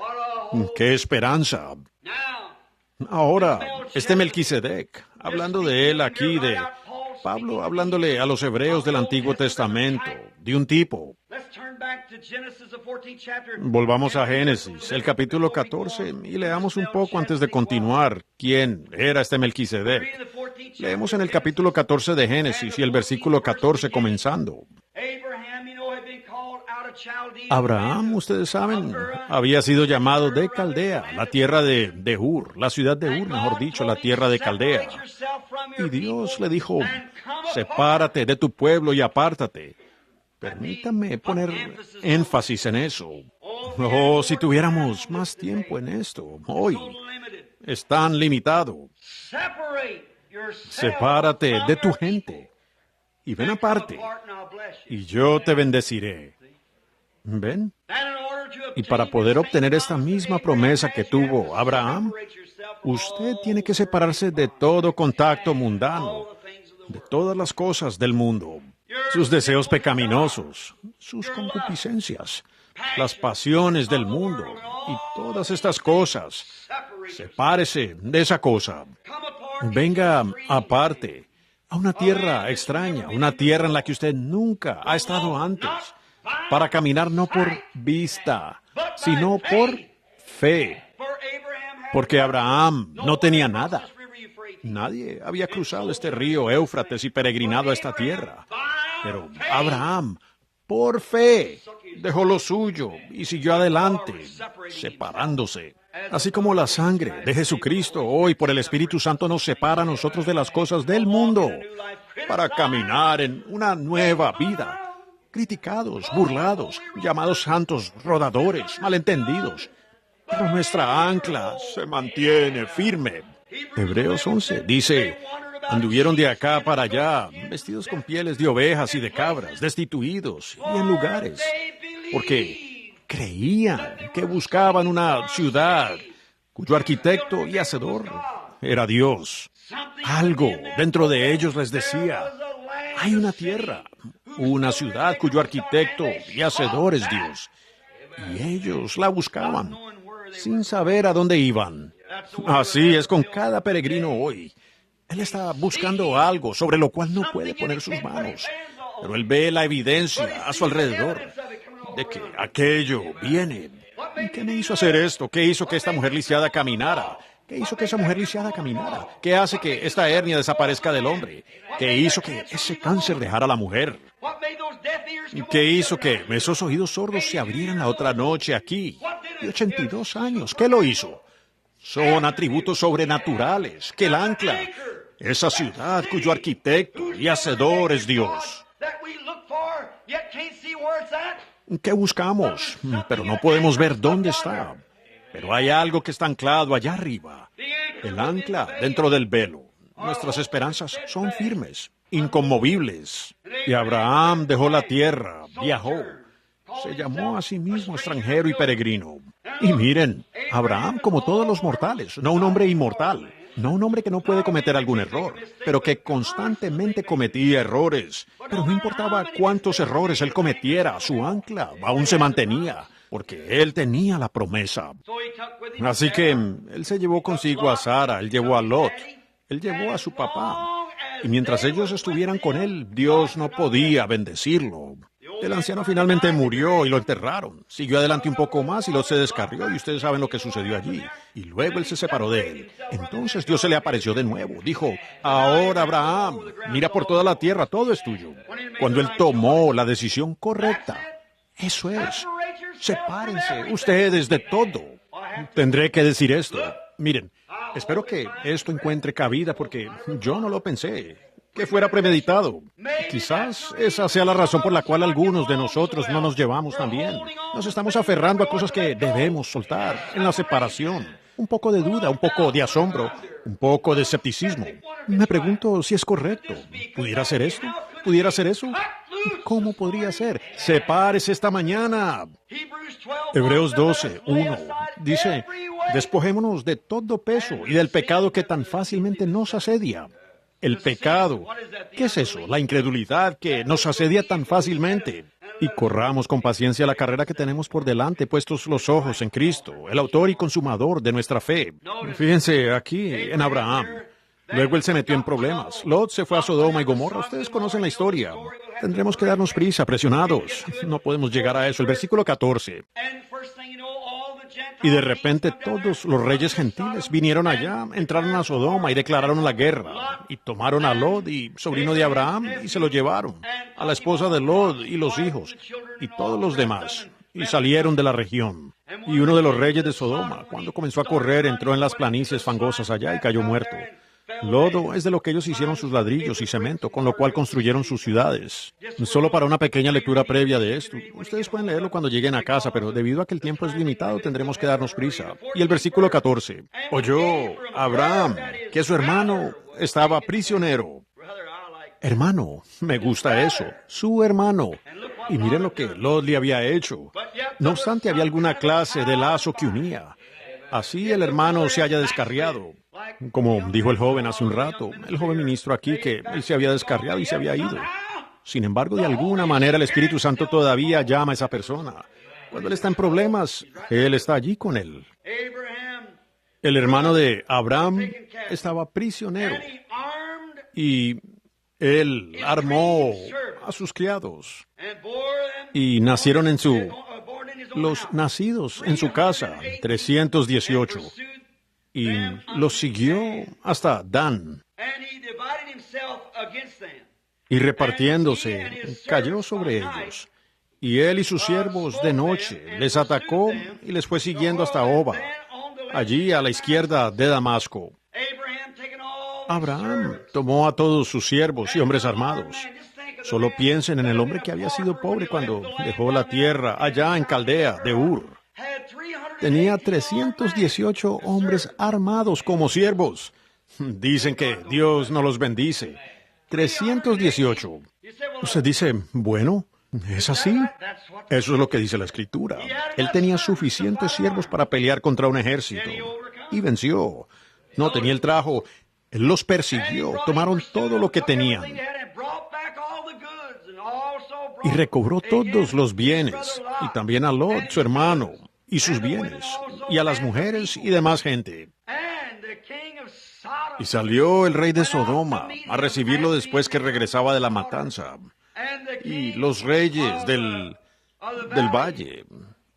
¡Qué esperanza! Ahora, este Melquisedec, hablando de él aquí, de Pablo hablándole a los hebreos del Antiguo Testamento, de un tipo. Volvamos a Génesis, el capítulo 14, y leamos un poco antes de continuar quién era este Melquisedec. Leemos en el capítulo 14 de Génesis y el versículo 14 comenzando. Abraham, ustedes saben, había sido llamado de Caldea, la tierra de Ur, la ciudad de Ur, mejor dicho, la tierra de Caldea. Y Dios le dijo, sepárate de tu pueblo y apártate. Permítame poner énfasis en eso. Oh, si tuviéramos más tiempo en esto, hoy es tan limitado. Sepárate de tu gente y ven aparte, y yo te bendeciré. ¿Ven? Y para poder obtener esta misma promesa que tuvo Abraham, usted tiene que separarse de todo contacto mundano, de todas las cosas del mundo, sus deseos pecaminosos, sus concupiscencias, las pasiones del mundo y todas estas cosas. Sepárese de esa cosa. Venga aparte a una tierra extraña, una tierra en la que usted nunca ha estado antes, para caminar no por vista, sino por fe. Porque Abraham no tenía nada. Nadie había cruzado este río Éufrates y peregrinado a esta tierra. Pero Abraham, por fe, dejó lo suyo y siguió adelante, separándose. Así como la sangre de Jesucristo hoy por el Espíritu Santo nos separa a nosotros de las cosas del mundo, para caminar en una nueva vida. Criticados, burlados, llamados santos rodadores, malentendidos. Pero nuestra ancla se mantiene firme. Hebreos 11 dice, anduvieron de acá para allá, vestidos con pieles de ovejas y de cabras, destituidos y en lugares, porque creían que buscaban una ciudad cuyo arquitecto y hacedor era Dios. Algo dentro de ellos les decía, hay una tierra, una ciudad cuyo arquitecto y hacedor es Dios. Y ellos la buscaban, sin saber a dónde iban. Así es con cada peregrino hoy. Él está buscando algo sobre lo cual no puede poner sus manos, pero él ve la evidencia a su alrededor de que aquello viene. ¿Qué me hizo hacer esto? ¿Qué hizo que esta mujer lisiada caminara? ¿Qué hizo que esa mujer lisiada caminara? ¿Qué hace que esta hernia desaparezca del hombre? ¿Qué hizo que ese cáncer dejara a la mujer? ¿Qué hizo que esos oídos sordos se abrieran la otra noche aquí? De 82 años. ¿Qué lo hizo? Son atributos sobrenaturales que el ancla. Esa ciudad cuyo arquitecto y hacedor es Dios. ¿Qué buscamos? Pero no podemos ver dónde está. Pero hay algo que está anclado allá arriba. El ancla dentro del velo. Nuestras esperanzas son firmes, inconmovibles. Y Abraham dejó la tierra, viajó. Se llamó a sí mismo extranjero y peregrino. Y miren, Abraham como todos los mortales, no un hombre inmortal, no un hombre que no puede cometer algún error, pero que constantemente cometía errores. Pero no importaba cuántos errores él cometiera, su ancla aún se mantenía, porque él tenía la promesa. Así que él se llevó consigo a Sara, él llevó a Lot, él llevó a su papá. Y mientras ellos estuvieran con él, Dios no podía bendecirlo. El anciano finalmente murió y lo enterraron. Siguió adelante un poco más y Lot se descarrió y ustedes saben lo que sucedió allí. Y luego él se separó de él. Entonces Dios se le apareció de nuevo. Dijo, ahora Abraham, mira por toda la tierra, todo es tuyo. Cuando él tomó la decisión correcta. Eso es. Sepárense ustedes de todo. Tendré que decir esto. Miren, espero que esto encuentre cabida porque yo no lo pensé. Que fuera premeditado. Quizás esa sea la razón por la cual algunos de nosotros no nos llevamos tan bien. Nos estamos aferrando a cosas que debemos soltar en la separación. Un poco de duda, un poco de asombro, un poco de escepticismo. Me pregunto si es correcto. ¿Pudiera ser esto? ¿Pudiera ser eso? ¿Cómo podría ser? Sepárese esta mañana. Hebreos 12:1 dice, despojémonos de todo peso y del pecado que tan fácilmente nos asedia. El pecado. ¿Qué es eso? La incredulidad que nos asedia tan fácilmente. Y corramos con paciencia la carrera que tenemos por delante, puestos los ojos en Cristo, el autor y consumador de nuestra fe. Fíjense aquí en Abraham. Luego él se metió en problemas. Lot se fue a Sodoma y Gomorra. Ustedes conocen la historia. Tendremos que darnos prisa, presionados. No podemos llegar a eso. El versículo 14. Y de repente todos los reyes gentiles vinieron allá, entraron a Sodoma y declararon la guerra. Y tomaron a Lot, y sobrino de Abraham, y se lo llevaron. A la esposa de Lot y los hijos, y todos los demás. Y salieron de la región. Y uno de los reyes de Sodoma, cuando comenzó a correr, entró en las planicies fangosas allá y cayó muerto. Lodo es de lo que ellos hicieron sus ladrillos y cemento, con lo cual construyeron sus ciudades. Solo para una pequeña lectura previa de esto. Ustedes pueden leerlo cuando lleguen a casa, pero debido a que el tiempo es limitado, tendremos que darnos prisa. Y el versículo 14. Oyó Abraham que su hermano estaba prisionero. Hermano, me gusta eso. Su hermano. Y miren lo que Lot le había hecho. No obstante, había alguna clase de lazo que unía. Así el hermano se haya descarriado. Como dijo el joven hace un rato, el joven ministro aquí, que él se había descarriado y se había ido. Sin embargo, de alguna manera el Espíritu Santo todavía llama a esa persona. Cuando él está en problemas, él está allí con él. El hermano de Abraham estaba prisionero y él armó a sus criados y nacieron los nacidos en su casa, 318. Y los siguió hasta Dan. Y repartiéndose, cayó sobre ellos. Y él y sus siervos de noche les atacó y les fue siguiendo hasta Oba, allí a la izquierda de Damasco. Abraham tomó a todos sus siervos y hombres armados. Solo piensen en el hombre que había sido pobre cuando dejó la tierra allá en Caldea de Ur. Tenía 318 hombres armados como siervos. Dicen que Dios no los bendice. 318. Usted dice, bueno, ¿es así? Eso es lo que dice la Escritura. Él tenía suficientes siervos para pelear contra un ejército. Y venció. No tenía el trabajo. Él los persiguió, tomaron todo lo que tenían y recobró todos los bienes, y también a Lot, su hermano, y sus bienes, y a las mujeres y demás gente. Y salió el rey de Sodoma a recibirlo después que regresaba de la matanza, y los reyes del valle,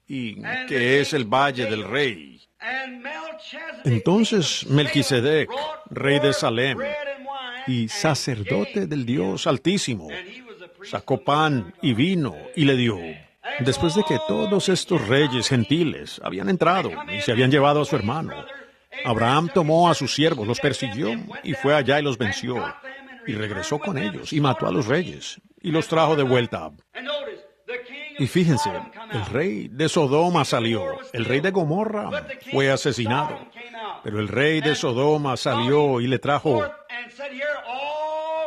y que es el valle del rey. Entonces Melquisedec, rey de Salem y sacerdote del Dios Altísimo, sacó pan y vino y le dio. Después de que todos estos reyes gentiles habían entrado y se habían llevado a su hermano, Abraham tomó a sus siervos, los persiguió y fue allá y los venció, y regresó con ellos y mató a los reyes y los trajo de vuelta. Y fíjense, el rey de Sodoma salió, el rey de Gomorra fue asesinado, pero el rey de Sodoma salió y le trajo,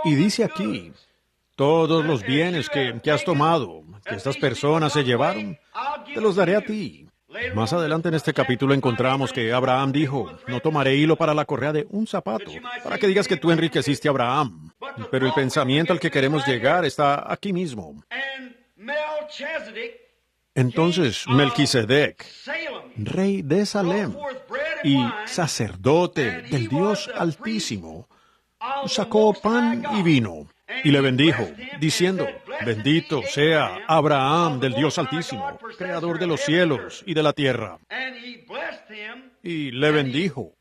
y dice aquí, todos los bienes que has tomado, que estas personas se llevaron, te los daré a ti. Más adelante en este capítulo encontramos que Abraham dijo, no tomaré hilo para la correa de un zapato, para que digas que tú enriqueciste a Abraham. Pero el pensamiento al que queremos llegar está aquí mismo. Entonces Melquisedec, rey de Salem y sacerdote del Dios Altísimo, sacó pan y vino y le bendijo, diciendo, bendito sea Abraham del Dios Altísimo, creador de los cielos y de la tierra. Y le bendijo.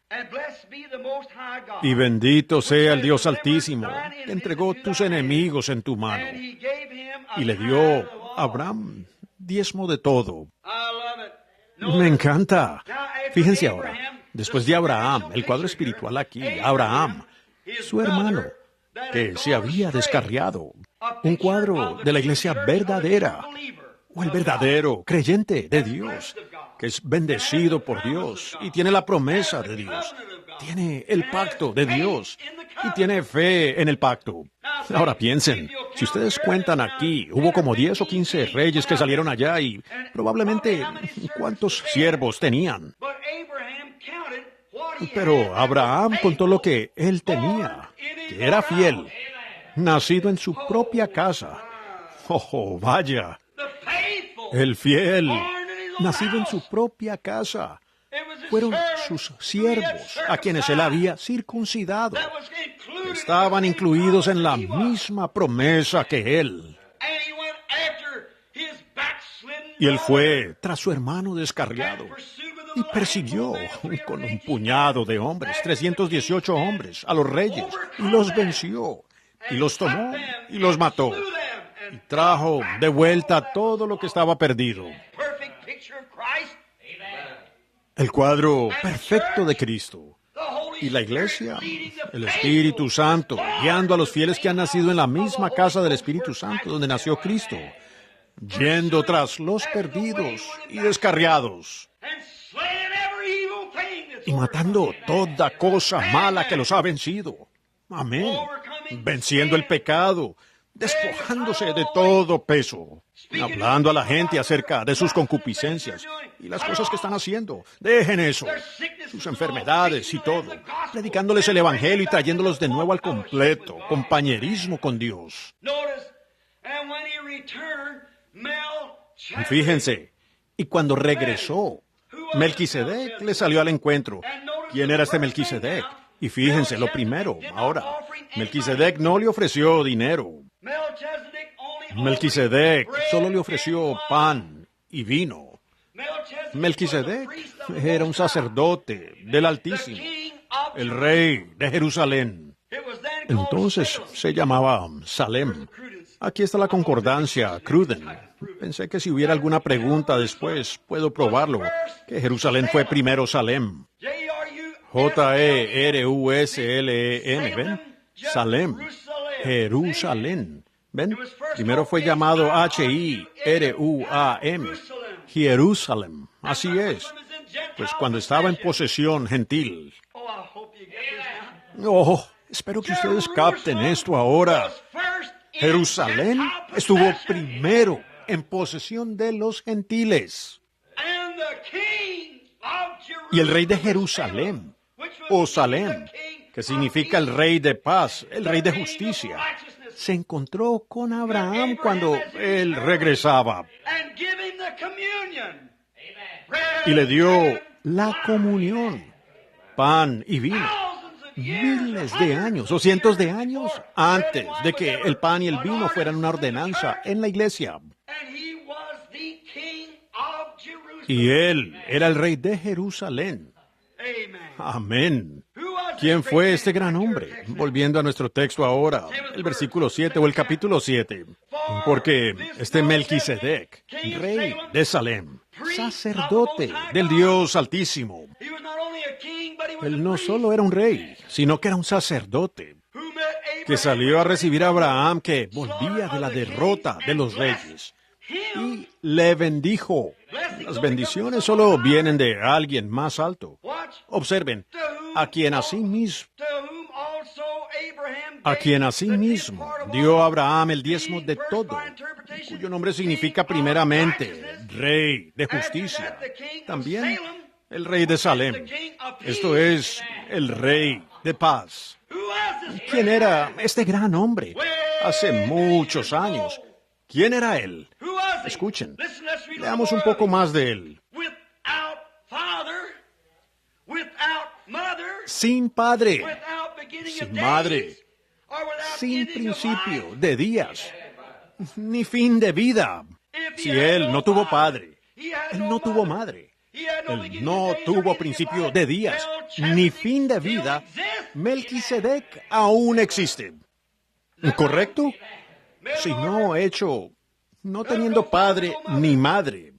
Y bendito sea el Dios Altísimo, que entregó tus enemigos en tu mano. Y le dio a Abraham diezmo de todo. Me encanta. Fíjense ahora, después de Abraham, el cuadro espiritual aquí, Abraham, su hermano, que se había descarriado, un cuadro de la iglesia verdadera, o el verdadero creyente de Dios, que es bendecido por Dios y tiene la promesa de Dios, tiene el pacto de Dios y tiene fe en el pacto. Ahora piensen, si ustedes cuentan aquí, hubo como 10 o 15 reyes que salieron allá y probablemente ¿cuántos siervos tenían? Pero Abraham contó lo que él tenía, que era fiel, nacido en su propia casa. ¡Oh, vaya! El fiel, nacido en su propia casa. Fueron sus siervos a quienes él había circuncidado. Estaban incluidos en la misma promesa que él. Y él fue tras su hermano descarriado y persiguió con un puñado de hombres, 318 hombres, a los reyes, y los venció, y los tomó, y los mató, y trajo de vuelta todo lo que estaba perdido. El cuadro perfecto de Cristo. Y la iglesia, el Espíritu Santo, guiando a los fieles que han nacido en la misma casa del Espíritu Santo donde nació Cristo, yendo tras los perdidos y descarriados, y matando toda cosa mala que los ha vencido. Amén. Venciendo el pecado, despojándose de todo peso, hablando a la gente acerca de sus concupiscencias y las cosas que están haciendo. Dejen eso, sus enfermedades y todo, predicándoles el Evangelio y trayéndolos de nuevo al completo compañerismo con Dios. Fíjense, y cuando regresó, Melquisedec le salió al encuentro. ¿Quién era este Melquisedec? Y fíjense, lo primero, ahora, Melquisedec no le ofreció dinero. Melquisedec solo le ofreció pan y vino. Melquisedec era un sacerdote del Altísimo, el rey de Jerusalén. Entonces se llamaba Salem. Aquí está la concordancia, Cruden. Pensé que si hubiera alguna pregunta después, puedo probarlo, que Jerusalén fue primero Salem. Jerusalén, ¿ven? Salem, Jerusalén, ¿ven? Primero fue llamado Hiruam, Jerusalén, así es. Pues cuando estaba en posesión gentil. Oh, espero que ustedes capten esto ahora. Jerusalén estuvo primero en posesión de los gentiles. Y el rey de Jerusalén, o Salem, que significa el rey de paz, el rey de justicia, se encontró con Abraham cuando él regresaba y le dio la comunión, pan y vino. Miles de años o cientos de años antes de que el pan y el vino fueran una ordenanza en la iglesia. Y él era el rey de Jerusalén. Amén. ¿Quién fue este gran hombre? Volviendo a nuestro texto ahora, el versículo 7 o el capítulo 7. Porque este Melquisedec, rey de Salem, sacerdote del Dios Altísimo, él no solo era un rey, sino que era un sacerdote, que salió a recibir a Abraham, que volvía de la derrota de los reyes, y le bendijo. Las bendiciones solo vienen de alguien más alto. Observen, a quien asimismo dio a Abraham el diezmo de todo, cuyo nombre significa primeramente Rey de Justicia. También el Rey de Salem. Esto es el Rey de Paz. ¿Quién era este gran hombre? Hace muchos años. ¿Quién era él? Escuchen, leamos un poco más de él. Sin padre, sin madre, sin principio de días, ni fin de vida. Si él no tuvo padre, él no tuvo madre, él no tuvo principio de días, ni fin de vida, Melquisedec aún existe. ¿Correcto? Sino hecho, no teniendo padre ni madre,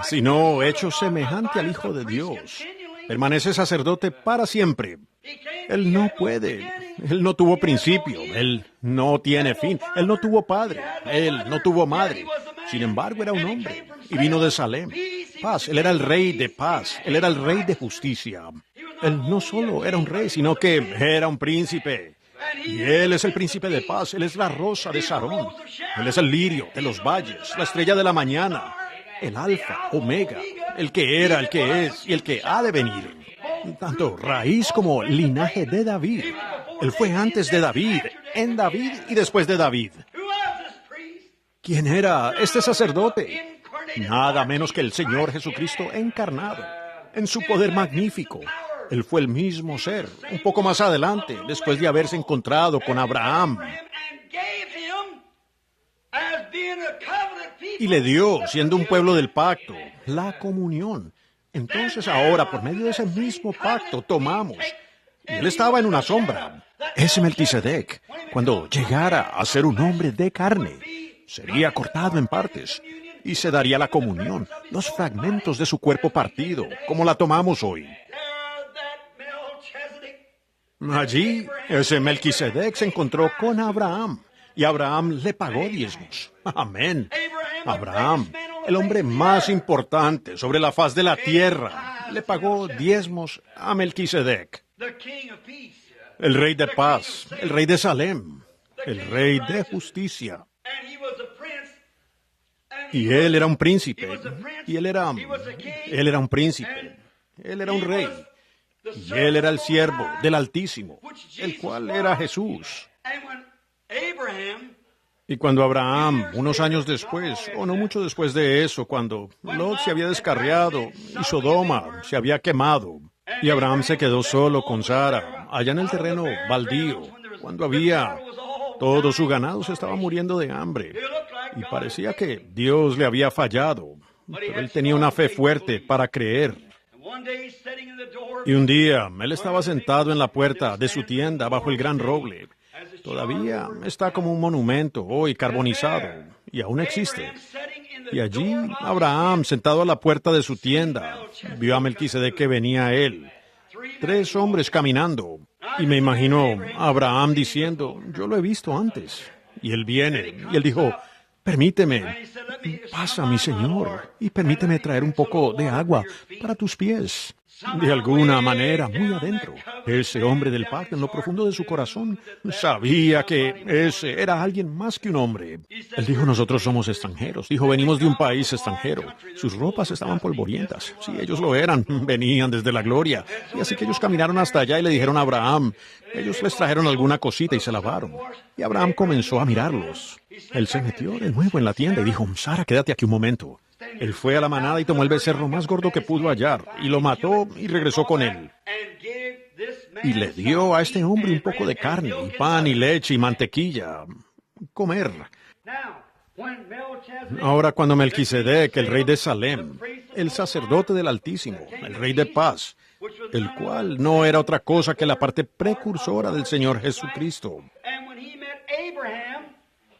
sino hecho semejante al Hijo de Dios. Permanece sacerdote para siempre. Él no puede, él no tuvo principio, él no tiene fin, él no tuvo padre, él no tuvo madre. Sin embargo, era un hombre y vino de Salem. Paz, él era el rey de paz, él era el rey de justicia. Él no solo era un rey, sino que era un príncipe. Y él es el príncipe de paz, él es la rosa de Sarón, él es el lirio de los valles, la estrella de la mañana, el alfa, omega, el que era, el que es y el que ha de venir. Tanto raíz como linaje de David. Él fue antes de David, en David y después de David. ¿Quién era este sacerdote? Nada menos que el Señor Jesucristo encarnado, en su poder magnífico. Él fue el mismo ser, un poco más adelante, después de haberse encontrado con Abraham. Y le dio, siendo un pueblo del pacto, la comunión. Entonces ahora, por medio de ese mismo pacto, tomamos. Y él estaba en una sombra. Ese Melquisedec, cuando llegara a ser un hombre de carne, sería cortado en partes y se daría la comunión, los fragmentos de su cuerpo partido, como la tomamos hoy. Allí, ese Melquisedec se encontró con Abraham, y Abraham le pagó diezmos. Amén. Abraham, el hombre más importante sobre la faz de la tierra, le pagó diezmos a Melquisedec. El rey de paz, el rey de Salem, el rey de justicia. Y él era un príncipe, y él era un príncipe, él era un rey. Y él era el siervo del Altísimo, el cual era Jesús. Y cuando Abraham, unos años después, o no mucho después de eso, cuando Lot se había descarriado y Sodoma se había quemado, y Abraham se quedó solo con Sara, allá en el terreno baldío, cuando todo su ganado se estaba muriendo de hambre, y parecía que Dios le había fallado, pero él tenía una fe fuerte para creer. Y un día, él estaba sentado en la puerta de su tienda bajo el gran roble. Todavía está como un monumento hoy carbonizado, y aún existe. Y allí, Abraham, sentado a la puerta de su tienda, vio a Melquisedec que venía a él. 3 hombres caminando. Y me imagino a Abraham diciendo, yo lo he visto antes. Y él viene, y él dijo, permíteme. Pasa, mi señor, y permíteme traer un poco de agua para tus pies. De alguna manera, muy adentro, ese hombre del pacto, en lo profundo de su corazón, sabía que ese era alguien más que un hombre. Él dijo, nosotros somos extranjeros. Dijo, venimos de un país extranjero. Sus ropas estaban polvorientas. Sí, ellos lo eran. Venían desde la gloria. Y así que ellos caminaron hasta allá y le dijeron a Abraham. Ellos les trajeron alguna cosita y se lavaron. Y Abraham comenzó a mirarlos. Él se metió de nuevo en la tienda y dijo, Sara, quédate aquí un momento. Él fue a la manada y tomó el becerro más gordo que pudo hallar, y lo mató y regresó con él. Y le dio a este hombre un poco de carne, y pan, y leche, y mantequilla. Comer. Ahora cuando Melquisedec, el rey de Salem, el sacerdote del Altísimo, el rey de paz, el cual no era otra cosa que la parte precursora del Señor Jesucristo.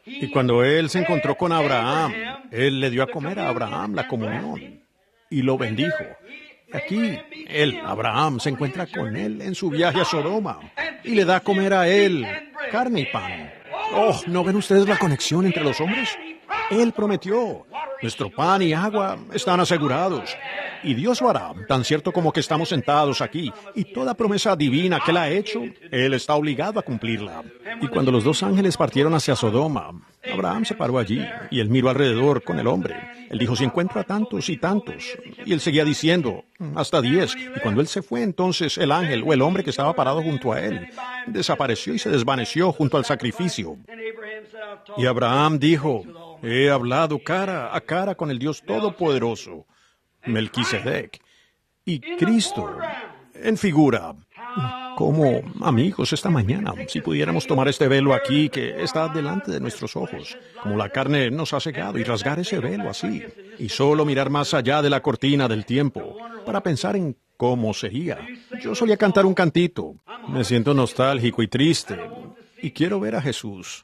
Y cuando él se encontró con Abraham, él le dio a comer a Abraham la comunión y lo bendijo. Aquí, él, Abraham, se encuentra con él en su viaje a Sodoma y le da a comer a él carne y pan. Oh, ¿no ven ustedes la conexión entre los hombres? Él prometió, nuestro pan y agua están asegurados. Y Dios lo hará, tan cierto como que estamos sentados aquí. Y toda promesa divina que Él ha hecho, Él está obligado a cumplirla. Y cuando los dos ángeles partieron hacia Sodoma, Abraham se paró allí, y él miró alrededor con el hombre. Él dijo, si encuentro a tantos y tantos. Y él seguía diciendo, hasta 10. Y cuando él se fue, entonces el ángel o el hombre que estaba parado junto a él desapareció y se desvaneció junto al sacrificio. Y Abraham dijo, he hablado cara a cara con el Dios Todopoderoso, Melquisedec, y Cristo, en figura. Como amigos esta mañana, si pudiéramos tomar este velo aquí que está delante de nuestros ojos, como la carne nos ha cegado, y rasgar ese velo así, y solo mirar más allá de la cortina del tiempo, para pensar en cómo sería. Yo solía cantar un cantito. Me siento nostálgico y triste, y quiero ver a Jesús.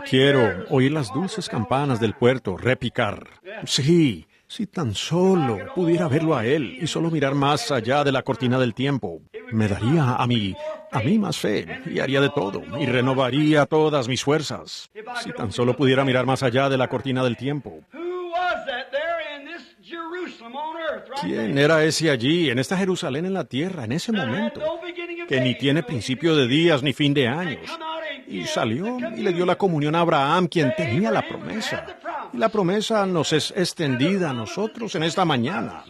Quiero oír las dulces campanas del puerto repicar. Sí, si tan solo pudiera verlo a Él y solo mirar más allá de la cortina del tiempo, me daría a mí más fe y haría de todo y renovaría todas mis fuerzas. Si tan solo pudiera mirar más allá de la cortina del tiempo. ¿Quién era ese allí, en esta Jerusalén en la tierra, en ese momento, que ni tiene principio de días ni fin de años? Y salió y le dio la comunión a Abraham, quien tenía la promesa. Y la promesa nos es extendida a nosotros en esta mañana.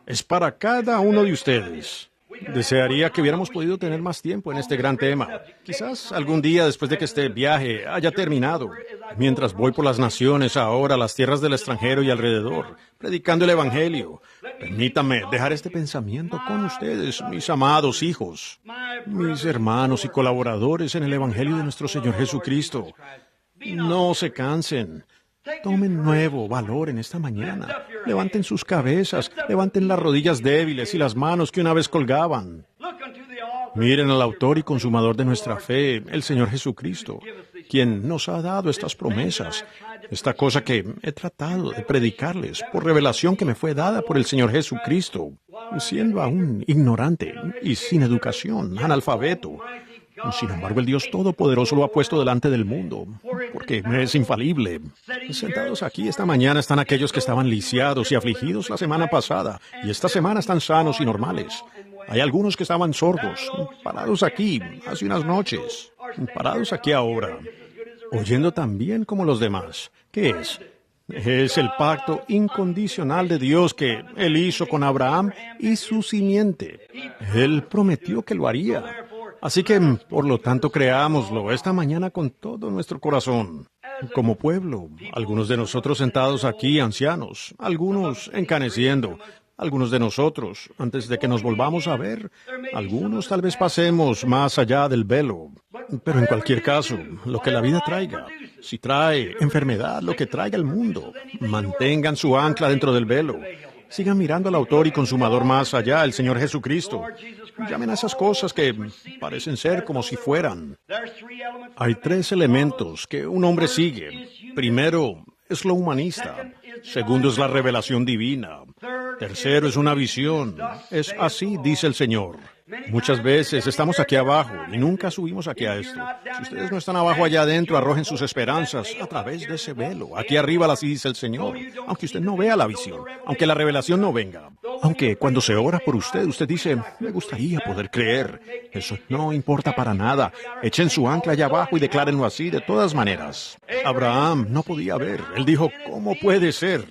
Es para cada uno de ustedes. Desearía que hubiéramos podido tener más tiempo en este gran tema. Quizás algún día después de que este viaje haya terminado, mientras voy por las naciones ahora, las tierras del extranjero y alrededor, predicando el Evangelio. Permítanme dejar este pensamiento con ustedes, mis amados hijos, mis hermanos y colaboradores en el Evangelio de nuestro Señor Jesucristo. No se cansen. Tomen nuevo valor en esta mañana. Levanten sus cabezas, levanten las rodillas débiles y las manos que una vez colgaban. Miren al autor y consumador de nuestra fe, el Señor Jesucristo, quien nos ha dado estas promesas, esta cosa que he tratado de predicarles por revelación que me fue dada por el Señor Jesucristo, siendo aún ignorante y sin educación, analfabeto. Sin embargo, el Dios Todopoderoso lo ha puesto delante del mundo, porque es infalible. Sentados aquí esta mañana están aquellos que estaban lisiados y afligidos la semana pasada, y esta semana están sanos y normales. Hay algunos que estaban sordos, parados aquí hace unas noches, parados aquí ahora, oyendo también como los demás. ¿Qué es? Es el pacto incondicional de Dios que Él hizo con Abraham y su simiente. Él prometió que lo haría. Así que, por lo tanto, creámoslo esta mañana con todo nuestro corazón. Como pueblo, algunos de nosotros sentados aquí, ancianos, algunos encaneciendo, algunos de nosotros, antes de que nos volvamos a ver, algunos tal vez pasemos más allá del velo. Pero en cualquier caso, lo que la vida traiga, si trae enfermedad, lo que traiga el mundo, mantengan su ancla dentro del velo. Sigan mirando al autor y consumador más allá, el Señor Jesucristo. Llamen a esas cosas que parecen ser como si fueran. Hay 3 elementos que un hombre sigue. Primero es lo humanista. Segundo es la revelación divina. Tercero es una visión. Es así, dice el Señor. Muchas veces estamos aquí abajo y nunca subimos aquí a esto. Si ustedes no están abajo allá adentro, arrojen sus esperanzas a través de ese velo. Aquí arriba así dice el Señor. Aunque usted no vea la visión, aunque la revelación no venga. Aunque cuando se ora por usted, usted dice, me gustaría poder creer. Eso no importa para nada. Echen su ancla allá abajo y declárenlo así de todas maneras. Abraham no podía ver. Él dijo, ¿cómo puede ser?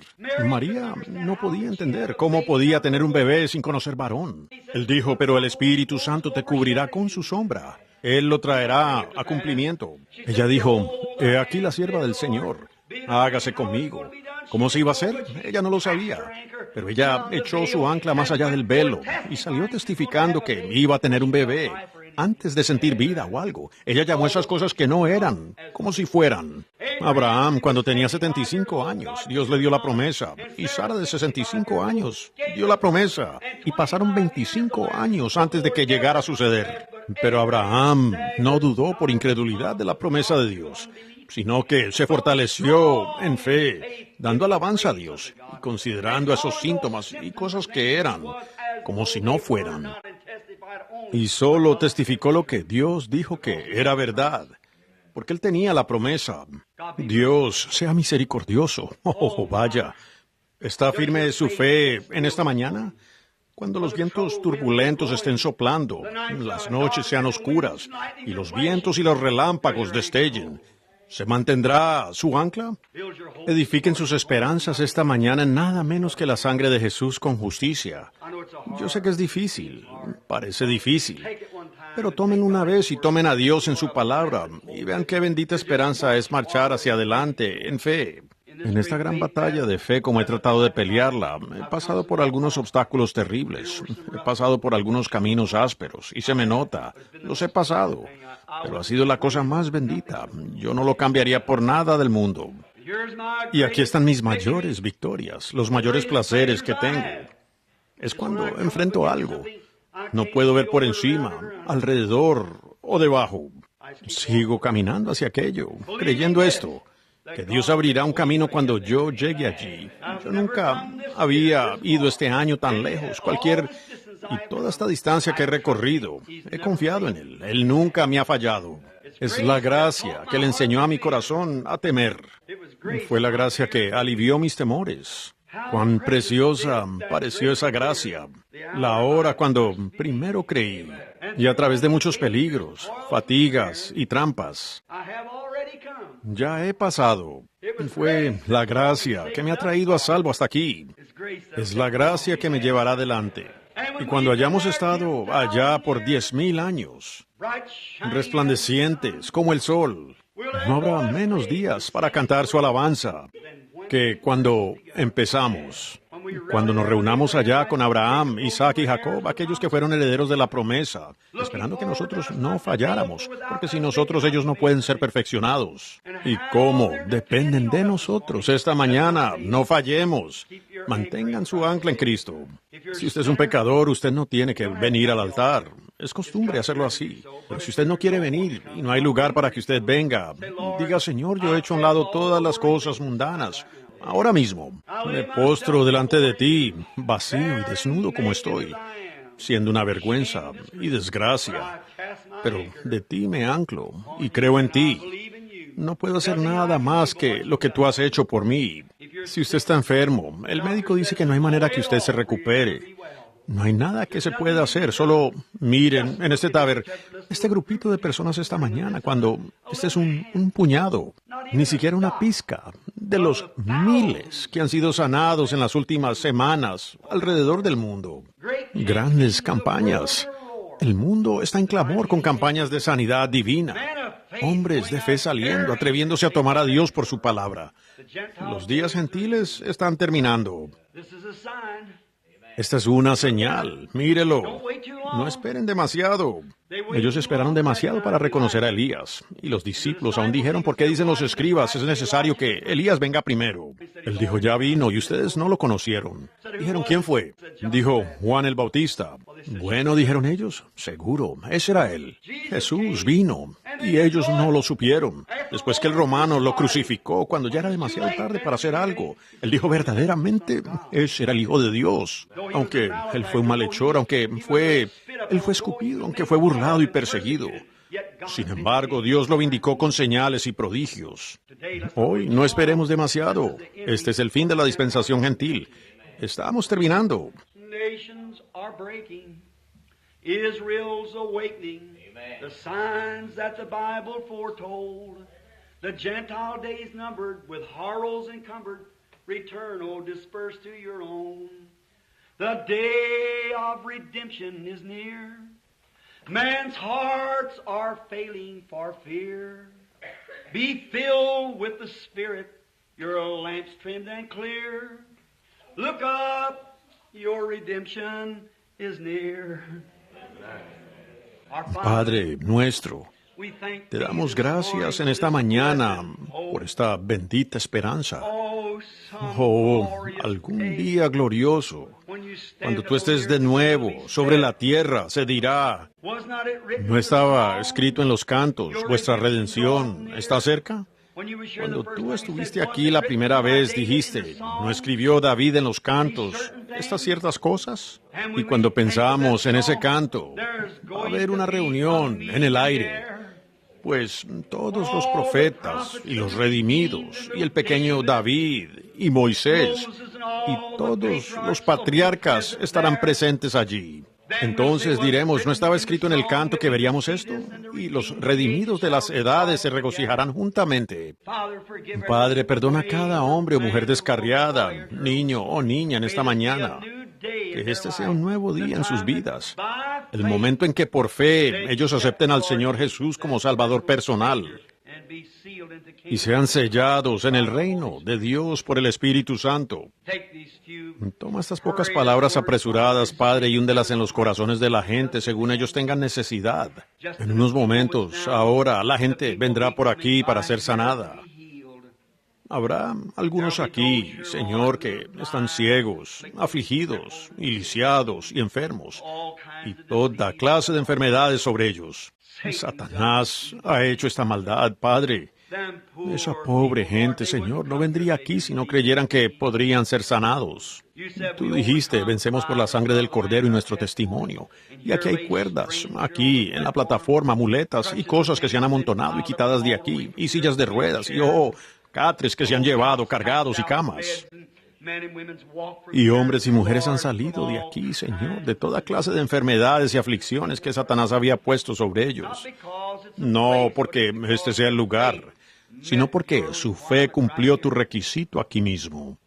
María no podía entender cómo podía tener un bebé sin conocer varón. Él dijo, pero el Espíritu Santo te cubrirá con su sombra. Él lo traerá a cumplimiento. Ella dijo, he aquí la sierva del Señor. Hágase conmigo. ¿Cómo se iba a hacer? Ella no lo sabía. Pero ella echó su ancla más allá del velo y salió testificando que iba a tener un bebé. Antes de sentir vida o algo, ella llamó esas cosas que no eran, como si fueran. Abraham, cuando tenía 75 años, Dios le dio la promesa. Y Sara, de 65 años, dio la promesa. Y pasaron 25 años antes de que llegara a suceder. Pero Abraham no dudó por incredulidad de la promesa de Dios, sino que se fortaleció en fe, dando alabanza a Dios, y considerando esos síntomas y cosas que eran, como si no fueran. Y solo testificó lo que Dios dijo que era verdad, porque él tenía la promesa. Dios sea misericordioso. Oh, vaya. ¿Está firme su fe en esta mañana? Cuando los vientos turbulentos estén soplando, las noches sean oscuras, y los vientos y los relámpagos destellen, ¿se mantendrá su ancla? Edifiquen sus esperanzas esta mañana en nada menos que la sangre de Jesús con justicia. Yo sé que es difícil, parece difícil, pero tomen una vez y tomen a Dios en su palabra y vean qué bendita esperanza es marchar hacia adelante en fe. En esta gran batalla de fe, como he tratado de pelearla, he pasado por algunos obstáculos terribles, he pasado por algunos caminos ásperos, y se me nota, los he pasado, pero ha sido la cosa más bendita. Yo no lo cambiaría por nada del mundo. Y aquí están mis mayores victorias, los mayores placeres que tengo. Es cuando enfrento algo. No puedo ver por encima, alrededor o debajo. Sigo caminando hacia aquello, creyendo esto, que Dios abrirá un camino cuando yo llegue allí. Yo nunca había ido este año tan lejos, y toda esta distancia que he recorrido, he confiado en Él. Él nunca me ha fallado. Es la gracia que le enseñó a mi corazón a temer. Fue la gracia que alivió mis temores. Cuán preciosa pareció esa gracia. La hora cuando primero creí, y a través de muchos peligros, fatigas y trampas, ya he pasado. Fue la gracia que me ha traído a salvo hasta aquí. Es la gracia que me llevará adelante. Y cuando hayamos estado allá por 10,000 años, resplandecientes como el sol, no habrá menos días para cantar su alabanza que cuando empezamos. Cuando nos reunamos allá con Abraham, Isaac y Jacob, aquellos que fueron herederos de la promesa, esperando que nosotros no falláramos, porque sin nosotros ellos no pueden ser perfeccionados. ¿Y cómo? Dependen de nosotros. Esta mañana no fallemos. Mantengan su ancla en Cristo. Si usted es un pecador, usted no tiene que venir al altar. Es costumbre hacerlo así. Pero si usted no quiere venir y no hay lugar para que usted venga, diga, Señor, yo he hecho a un lado todas las cosas mundanas. Ahora mismo, me postro delante de ti, vacío y desnudo como estoy, siendo una vergüenza y desgracia. Pero de ti me anclo y creo en ti. No puedo hacer nada más que lo que tú has hecho por mí. Si usted está enfermo, el médico dice que no hay manera que usted se recupere. No hay nada que se pueda hacer, solo miren en este grupito de personas esta mañana, cuando este es un puñado, ni siquiera una pizca, de los miles que han sido sanados en las últimas semanas alrededor del mundo. Grandes campañas. El mundo está en clamor con campañas de sanidad divina. Hombres de fe saliendo, atreviéndose a tomar a Dios por su palabra. Los días gentiles están terminando. Esta es una señal, mírelo. No esperen demasiado. Ellos esperaron demasiado para reconocer a Elías. Y los discípulos aún dijeron, ¿por qué dicen los escribas? Es necesario que Elías venga primero. Él dijo, ya vino, y ustedes no lo conocieron. Dijeron, ¿quién fue? Dijo, Juan el Bautista. Bueno, dijeron ellos, seguro, ese era él. Jesús vino, y ellos no lo supieron. Después que el romano lo crucificó, cuando ya era demasiado tarde para hacer algo, él dijo, verdaderamente, ese era el Hijo de Dios. Aunque él fue un malhechor, aunque fue Él fue escupido, aunque fue burlado y perseguido. Sin embargo, Dios lo vindicó con señales y prodigios. Hoy no esperemos demasiado. Este es el fin de la dispensación gentil. Estamos terminando. Nations are breaking. Israel's awakening. The signs that the Bible foretold. The Gentile days numbered, with horrors encumbered. Return, O disperse to your own. The day of redemption is near. Man's hearts are failing for fear. Be filled with the Spirit, your lamps trimmed and clear. Look up, your redemption is near. Our Padre nuestro, we thank te thee damos this gracias morning en for esta this mañana blessed hope. por esta bendita esperanza. Oh, some Oh, glorious algún day día glorioso, when you stand cuando tú over estés here de to nuevo be sobre said, la tierra, se dirá, was not it written ¿no in the estaba song? escrito en los cantos, vuestra redención está cerca? When you was here the Cuando first tú time, you estuviste said, aquí "Was la it written primera by vez, David in dijiste, the ¿no song?" escribió David en los cantos estas ciertas cosas? Y cuando pensamos en ese canto, va a haber una reunión en el aire, pues todos los profetas y los redimidos, y el pequeño David y Moisés, y todos los patriarcas estarán presentes allí. Entonces diremos, ¿no estaba escrito en el canto que veríamos esto? Y los redimidos de las edades se regocijarán juntamente. Padre, perdona a cada hombre o mujer descarriada, niño o niña en esta mañana. Que este sea un nuevo día en sus vidas. El momento en que por fe ellos acepten al Señor Jesús como Salvador personal y sean sellados en el reino de Dios por el Espíritu Santo. Toma estas pocas palabras apresuradas, Padre, y húndelas en los corazones de la gente según ellos tengan necesidad. En unos momentos, ahora, la gente vendrá por aquí para ser sanada. Habrá algunos aquí, Señor, que están ciegos, afligidos, y lisiados y enfermos, y toda clase de enfermedades sobre ellos. Satanás ha hecho esta maldad, Padre. Esa pobre gente, Señor, no vendría aquí si no creyeran que podrían ser sanados. Tú dijiste, vencemos por la sangre del Cordero y nuestro testimonio. Y aquí hay cuerdas, aquí, en la plataforma, muletas y cosas que se han amontonado y quitadas de aquí, y sillas de ruedas, y catres que se han llevado cargados y camas. Y hombres y mujeres han salido de aquí, Señor, de toda clase de enfermedades y aflicciones que Satanás había puesto sobre ellos. No porque este sea el lugar, sino porque su fe cumplió tu requisito aquí mismo.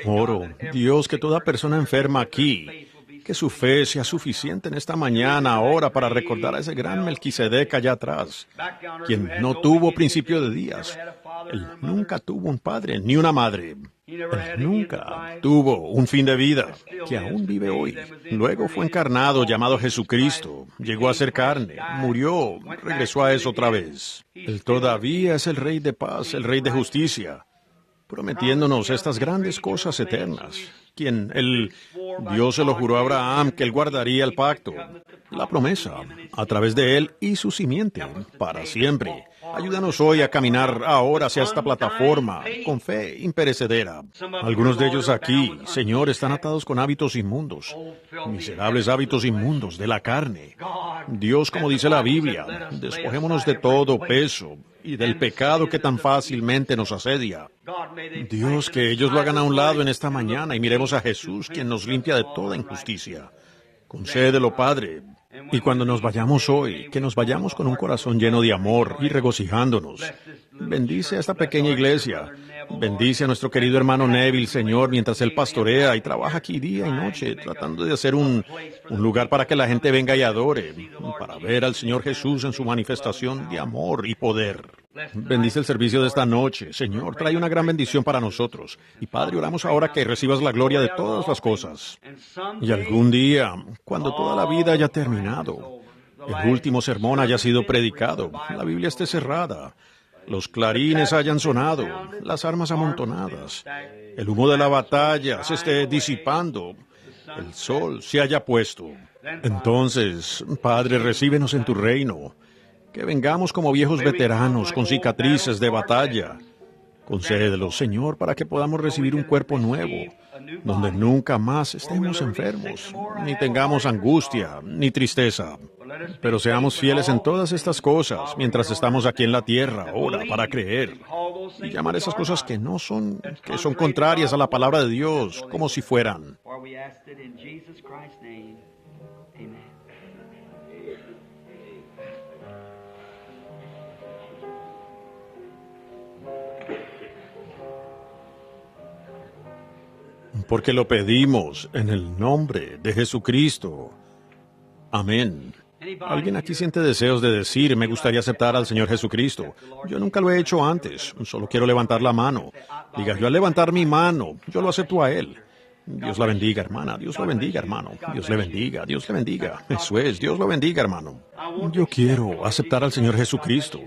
Oro, Dios, que toda persona enferma aquí, que su fe sea suficiente en esta mañana, ahora, para recordar a ese gran Melquisedec allá atrás, quien no tuvo principio de días. Él nunca tuvo un padre ni una madre. Él nunca tuvo un fin de vida, que aún vive hoy. Luego fue encarnado, llamado Jesucristo. Llegó a ser carne, murió, regresó a eso otra vez. Él todavía es el Rey de paz, el Rey de justicia, prometiéndonos estas grandes cosas eternas. Dios se lo juró a Abraham que él guardaría el pacto, la promesa, a través de él y su simiente, para siempre. Ayúdanos hoy a caminar ahora hacia esta plataforma con fe imperecedera. Algunos de ellos aquí, Señor, están atados con hábitos inmundos, miserables hábitos inmundos de la carne. Dios, como dice la Biblia, despojémonos de todo peso y del pecado que tan fácilmente nos asedia. Dios, que ellos lo hagan a un lado en esta mañana y miremos a Jesús, quien nos limpia de toda injusticia. Concédelo, Padre. Y cuando nos vayamos hoy, que nos vayamos con un corazón lleno de amor y regocijándonos. Bendice a esta pequeña iglesia. Bendice a nuestro querido hermano Neville, Señor, mientras él pastorea y trabaja aquí día y noche, tratando de hacer un lugar para que la gente venga y adore, para ver al Señor Jesús en su manifestación de amor y poder. Bendice el servicio de esta noche, Señor. Trae una gran bendición para nosotros. Y Padre, oramos ahora que recibas la gloria de todas las cosas. Y algún día, cuando toda la vida haya terminado, el último sermón haya sido predicado, la Biblia esté cerrada, los clarines hayan sonado, las armas amontonadas, el humo de la batalla se esté disipando, el sol se haya puesto. Entonces, Padre, recíbenos en tu reino. Que vengamos como viejos veteranos con cicatrices de batalla, Concédelo, Señor, para que podamos recibir un cuerpo nuevo, donde nunca más estemos enfermos, ni tengamos angustia, ni tristeza. Pero seamos fieles en todas estas cosas, mientras estamos aquí en la tierra, ahora, para creer, y llamar esas cosas que no son, que son contrarias a la palabra de Dios, como si fueran. Porque lo pedimos en el nombre de Jesucristo. Amén. ¿Alguien aquí siente deseos de decir, me gustaría aceptar al Señor Jesucristo? Yo nunca lo he hecho antes, solo quiero levantar la mano. Diga, yo al levantar mi mano, yo lo acepto a Él. Dios la bendiga, hermana. Dios lo bendiga, hermano. Dios le bendiga. Dios le bendiga. Eso es. Dios lo bendiga, hermano. Yo quiero aceptar al Señor Jesucristo.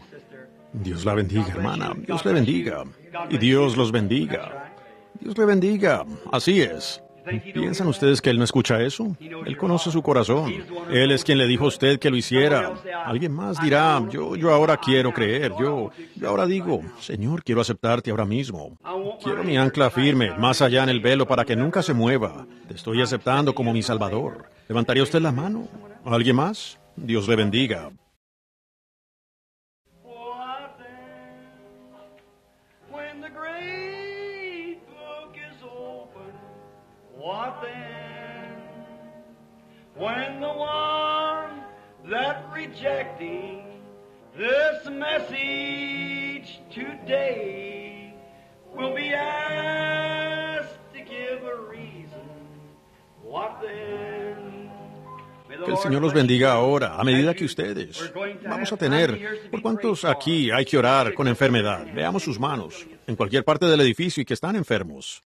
Dios la bendiga, hermana. Dios le bendiga. Y Dios los bendiga. Dios le bendiga. Así es. ¿Piensan ustedes que Él no escucha eso? Él conoce su corazón. Él es quien le dijo a usted que lo hiciera. Alguien más dirá, yo ahora quiero creer. Yo ahora digo, Señor, quiero aceptarte ahora mismo. Quiero mi ancla firme, más allá en el velo, para que nunca se mueva. Te estoy aceptando como mi Salvador. ¿Levantaría usted la mano? ¿Alguien más? Dios le bendiga. What then, when the one that rejecting this message today will be asked to give a reason? What then? Que el Señor los bendiga ahora, a medida que ustedes vamos a tener. ¿Por cuántos aquí hay que orar con enfermedad? Veamos sus manos, en cualquier parte del edificio y que están enfermos.